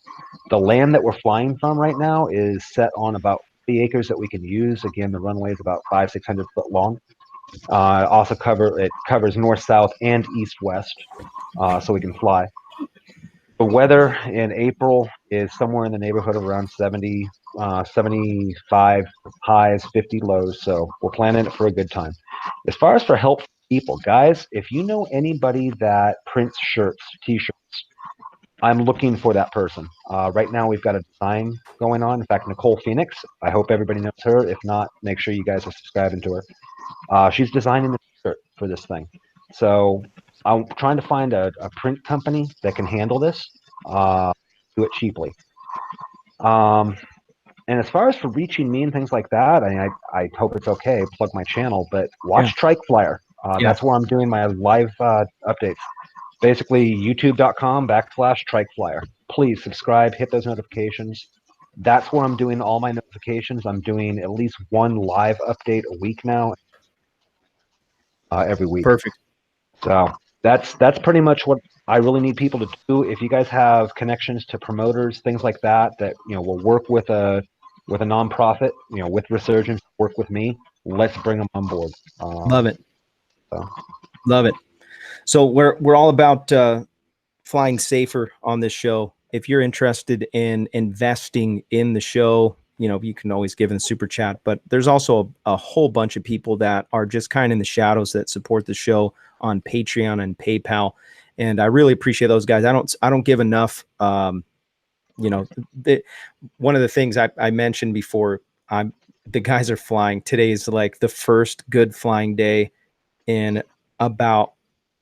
The land that we're flying from right now is set on about 50 acres that we can use. Again, the runway is about 500-600 foot long. It covers north, south, and east, west, so we can fly. The weather in April is somewhere in the neighborhood of around 70, 75 highs, 50 lows. So we're planning it for a good time. As far as for help people, guys, if you know anybody that prints shirts, t-shirts, I'm looking for that person. Right now we've got a design going on. In fact, Nicole Phoenix, I hope everybody knows her. If not, make sure you guys are subscribing to her. She's designing the shirt for this thing. So I'm trying to find a print company that can handle this, do it cheaply. And as far as for reaching me and things like that, I hope it's okay, plug my channel, but watch Trike Flyer. That's where I'm doing my live updates. Basically, youtube.com/TrikeFlyer. Please subscribe, hit those notifications. That's where I'm doing all my notifications. I'm doing at least one live update a week now, every week. Perfect. So that's pretty much what I really need people to do. If you guys have connections to promoters, things like that, will work with a nonprofit, with Resurgence, work with me. Let's bring them on board. Love it. So. Love it. So we're all about flying safer on this show. If you're interested in investing in the show, you can always give in the super chat, but there's also a whole bunch of people that are just kind of in the shadows that support the show on Patreon and PayPal. And I really appreciate those guys. I don't give enough. One of the things I mentioned before, the guys are flying. Today is like the first good flying day in about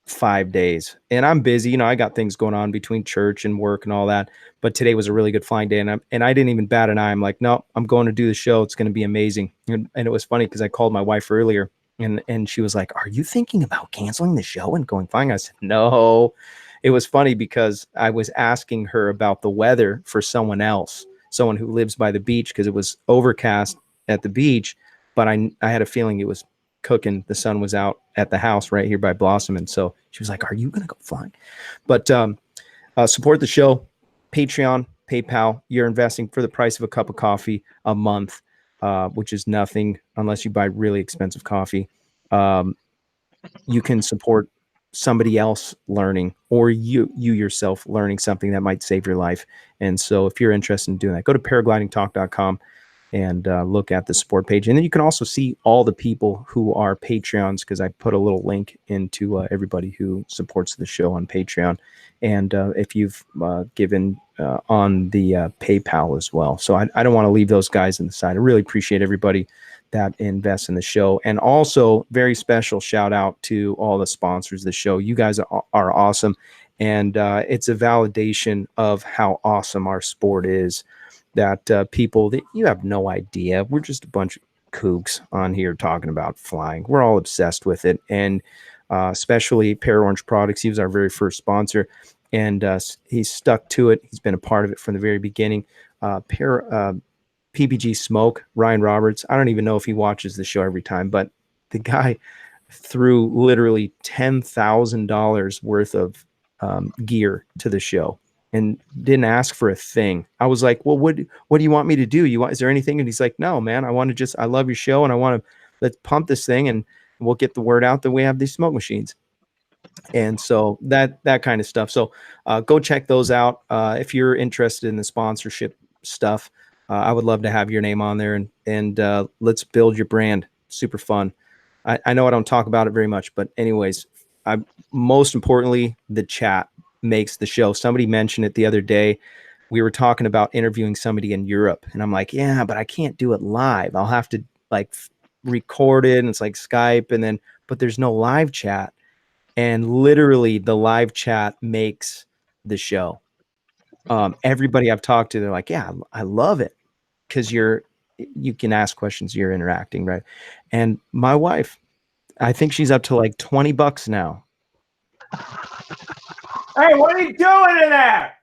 5 days, and I'm busy. I got things going on between church and work and all that, but today was a really good flying day, and I didn't even bat an eye. I'm like, no, I'm going to do the show. It's going to be amazing. And it was funny because I called my wife earlier, and she was like, are you thinking about canceling the show and going flying? I said, no. It was funny because I was asking her about the weather for someone else, someone who lives by the beach, because it was overcast at the beach, but I had a feeling it was cooking. The sun was out at the house right here by Blossom, and so she was like, are you gonna go flying? But support the show. Patreon, PayPal. You're investing for the price of a cup of coffee a month, which is nothing unless you buy really expensive coffee. You can support somebody else learning, or you yourself learning something that might save your life. And so if you're interested in doing that, go to paraglidingtalk.com and look at the support page. And then you can also see all the people who are Patreons, because I put a little link into everybody who supports the show on Patreon. And if you've given on the PayPal as well. So I don't want to leave those guys on the side. I really appreciate everybody that invests in the show. And also very special shout out to all the sponsors of the show. You guys are awesome. And it's a validation of how awesome our sport is, that people that you have no idea. We're just a bunch of kooks on here talking about flying. We're all obsessed with it. And especially Paraorange Products. He was our very first sponsor, and he's stuck to it. He's been a part of it from the very beginning. PPG Smoke, Ryan Roberts. I don't even know if he watches the show every time, but the guy threw literally $10,000 worth of gear to the show and didn't ask for a thing. I was like, well, what do you want me to do? Is there anything? And he's like, no, man, I love your show, and let's pump this thing, and we'll get the word out that we have these smoke machines. And so that kind of stuff. So go check those out. If you're interested in the sponsorship stuff, I would love to have your name on there, and let's build your brand. Super fun. I know I don't talk about it very much, but anyways, most importantly, the chat makes the show. Somebody mentioned it the other day. We were talking about interviewing somebody in Europe, and I'm like, yeah, but I can't do it live. I'll have to record it, and it's like Skype, but there's no live chat. And literally the live chat makes the show. Everybody I've talked to, they're like, yeah, I love it, because you can ask questions, you're interacting, right? And my wife, I think she's up to like $20 now. Hey, what are you doing in there?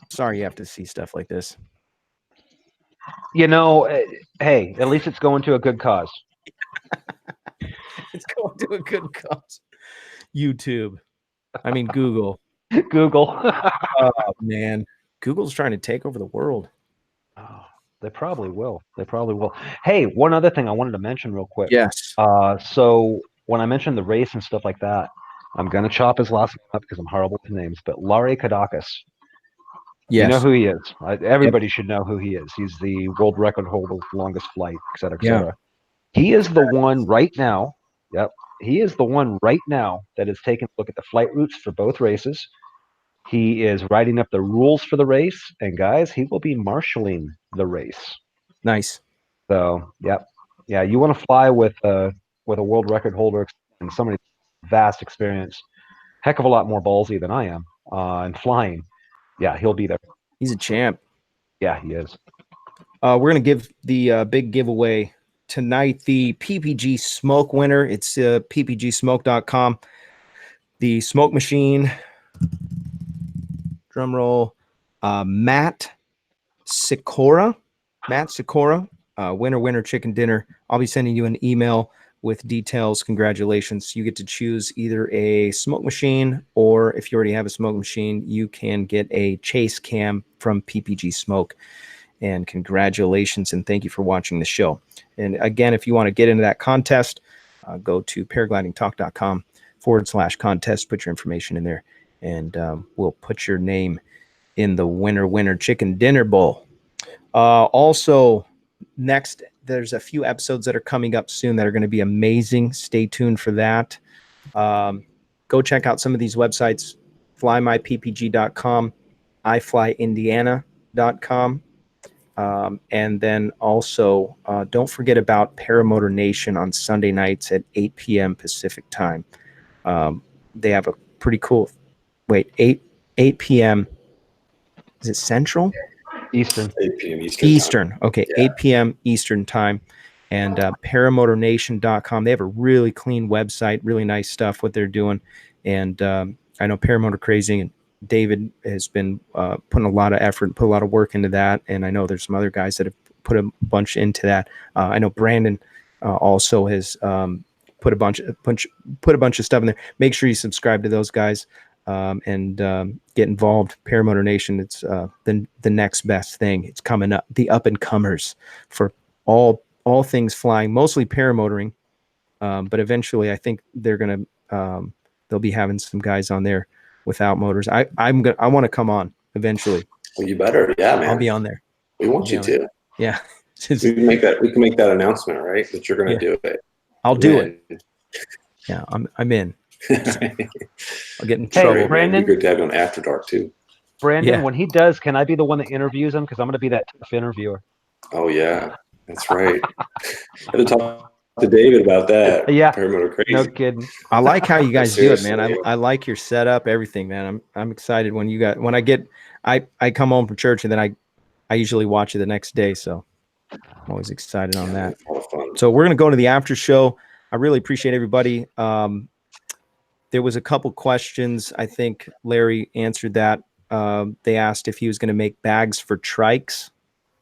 Sorry you have to see stuff like this. Hey, at least it's going to a good cause. It's going to a good cause. YouTube. I mean, Google. Google. Oh, man. Google's trying to take over the world. Oh, they probably will. Hey, one other thing I wanted to mention real quick. Yes. So when I mentioned the race and stuff like that, I'm going to chop his last name up because I'm horrible with names, but Larry Kadakis. Yes. You know who he is. Everybody should know who he is. He's the world record holder, longest flight, et cetera, et cetera. He is the one right now. Yep. He is the one right now that is taking a look at the flight routes for both races. He is writing up the rules for the race. And guys, he will be marshaling the race. Nice. So, yep. Yeah, you want to fly with a world record holder and somebody with vast experience, heck of a lot more ballsy than I am in flying. Yeah, he'll be there. He's a champ. Yeah, he is. We're going to give the big giveaway tonight, the PPG Smoke winner. It's ppgsmoke.com. The smoke machine, drum roll, Matt Sikora, winner chicken dinner. I'll be sending you an email with details. Congratulations. You get to choose either a smoke machine, or if you already have a smoke machine, you can get a chase cam from PPG Smoke. And congratulations, and thank you for watching the show. And again, if you want to get into that contest, go to paraglidingtalk.com/contest, put your information in there, and we'll put your name in the winner chicken dinner bowl. Also, next, there's a few episodes that are coming up soon that are going to be amazing. Stay tuned for that. Go check out some of these websites: flymyppg.com, iflyindiana.com. And then also, don't forget about Paramotor Nation on Sunday nights at 8 p.m. Pacific time. They have a pretty cool, 8 p.m. Is it Central? Eastern. 8 p.m. Eastern. Okay, Yeah. 8 p.m. Eastern time. And paramotornation.com. They have a really clean website, really nice stuff, what they're doing. And I know Paramotor Crazy and David has been putting a lot of effort, put a lot of work into that. And I know there's some other guys that have put a bunch into that. I know Brandon also has put a bunch of stuff in there. Make sure you subscribe to those guys and get involved. Paramotor Nation, it's the next best thing. It's coming up. The up and comers for all things flying, mostly paramotoring. But eventually, I think they're gonna they'll be having some guys on there without motors. I want to come on eventually. Well, you better. Yeah, man. I'll be on there. We want you to. Yeah. We can make that announcement, right? That you're going to do it. I'll do it. Yeah, I'm in. I'll get in trouble. Hey, Brandon. It'd be good to have you on After Dark too. Brandon, when he does, can I be the one that interviews him? Because I'm going to be that tough interviewer. Oh yeah, that's right. I had to talk to David about that. Yeah. Paramotor Crazy. No kidding. I like how you guys do it, man. Seriously. I like your setup, everything, man. I'm excited when I come home from church, and then I usually watch it the next day, so I'm always excited on that. A lot of fun. So we're gonna go to the after show. I really appreciate everybody. There was a couple questions. I think Larry answered that. They asked if he was going to make bags for trikes.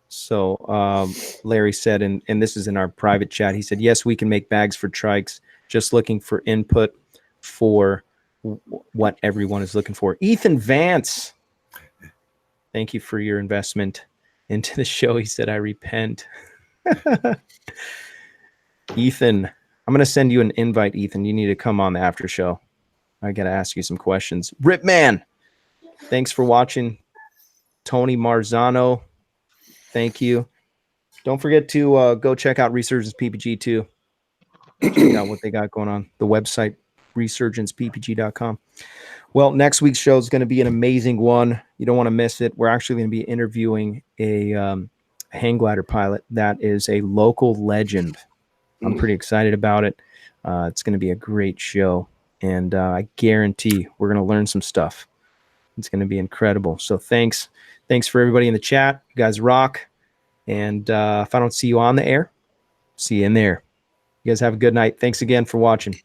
So Larry said, and this is in our private chat, he said, yes, we can make bags for trikes. Just looking for input for what everyone is looking for. Ethan Vance, thank you for your investment into the show. He said, I repent. Ethan, I'm going to send you an invite, Ethan. You need to come on the after show. I got to ask you some questions. Ripman, thanks for watching. Tony Marzano, thank you. Don't forget to go check out ResurgencePPG too. Check out what they got going on. The website, ResurgencePPG.com. Well, next week's show is going to be an amazing one. You don't want to miss it. We're actually going to be interviewing a hang glider pilot that is a local legend. I'm pretty excited about it. It's going to be a great show. And I guarantee we're going to learn some stuff. It's going to be incredible. So thanks for everybody in the chat. You guys rock. And if I don't see you on the air, see you in there. You guys have a good night. Thanks again for watching.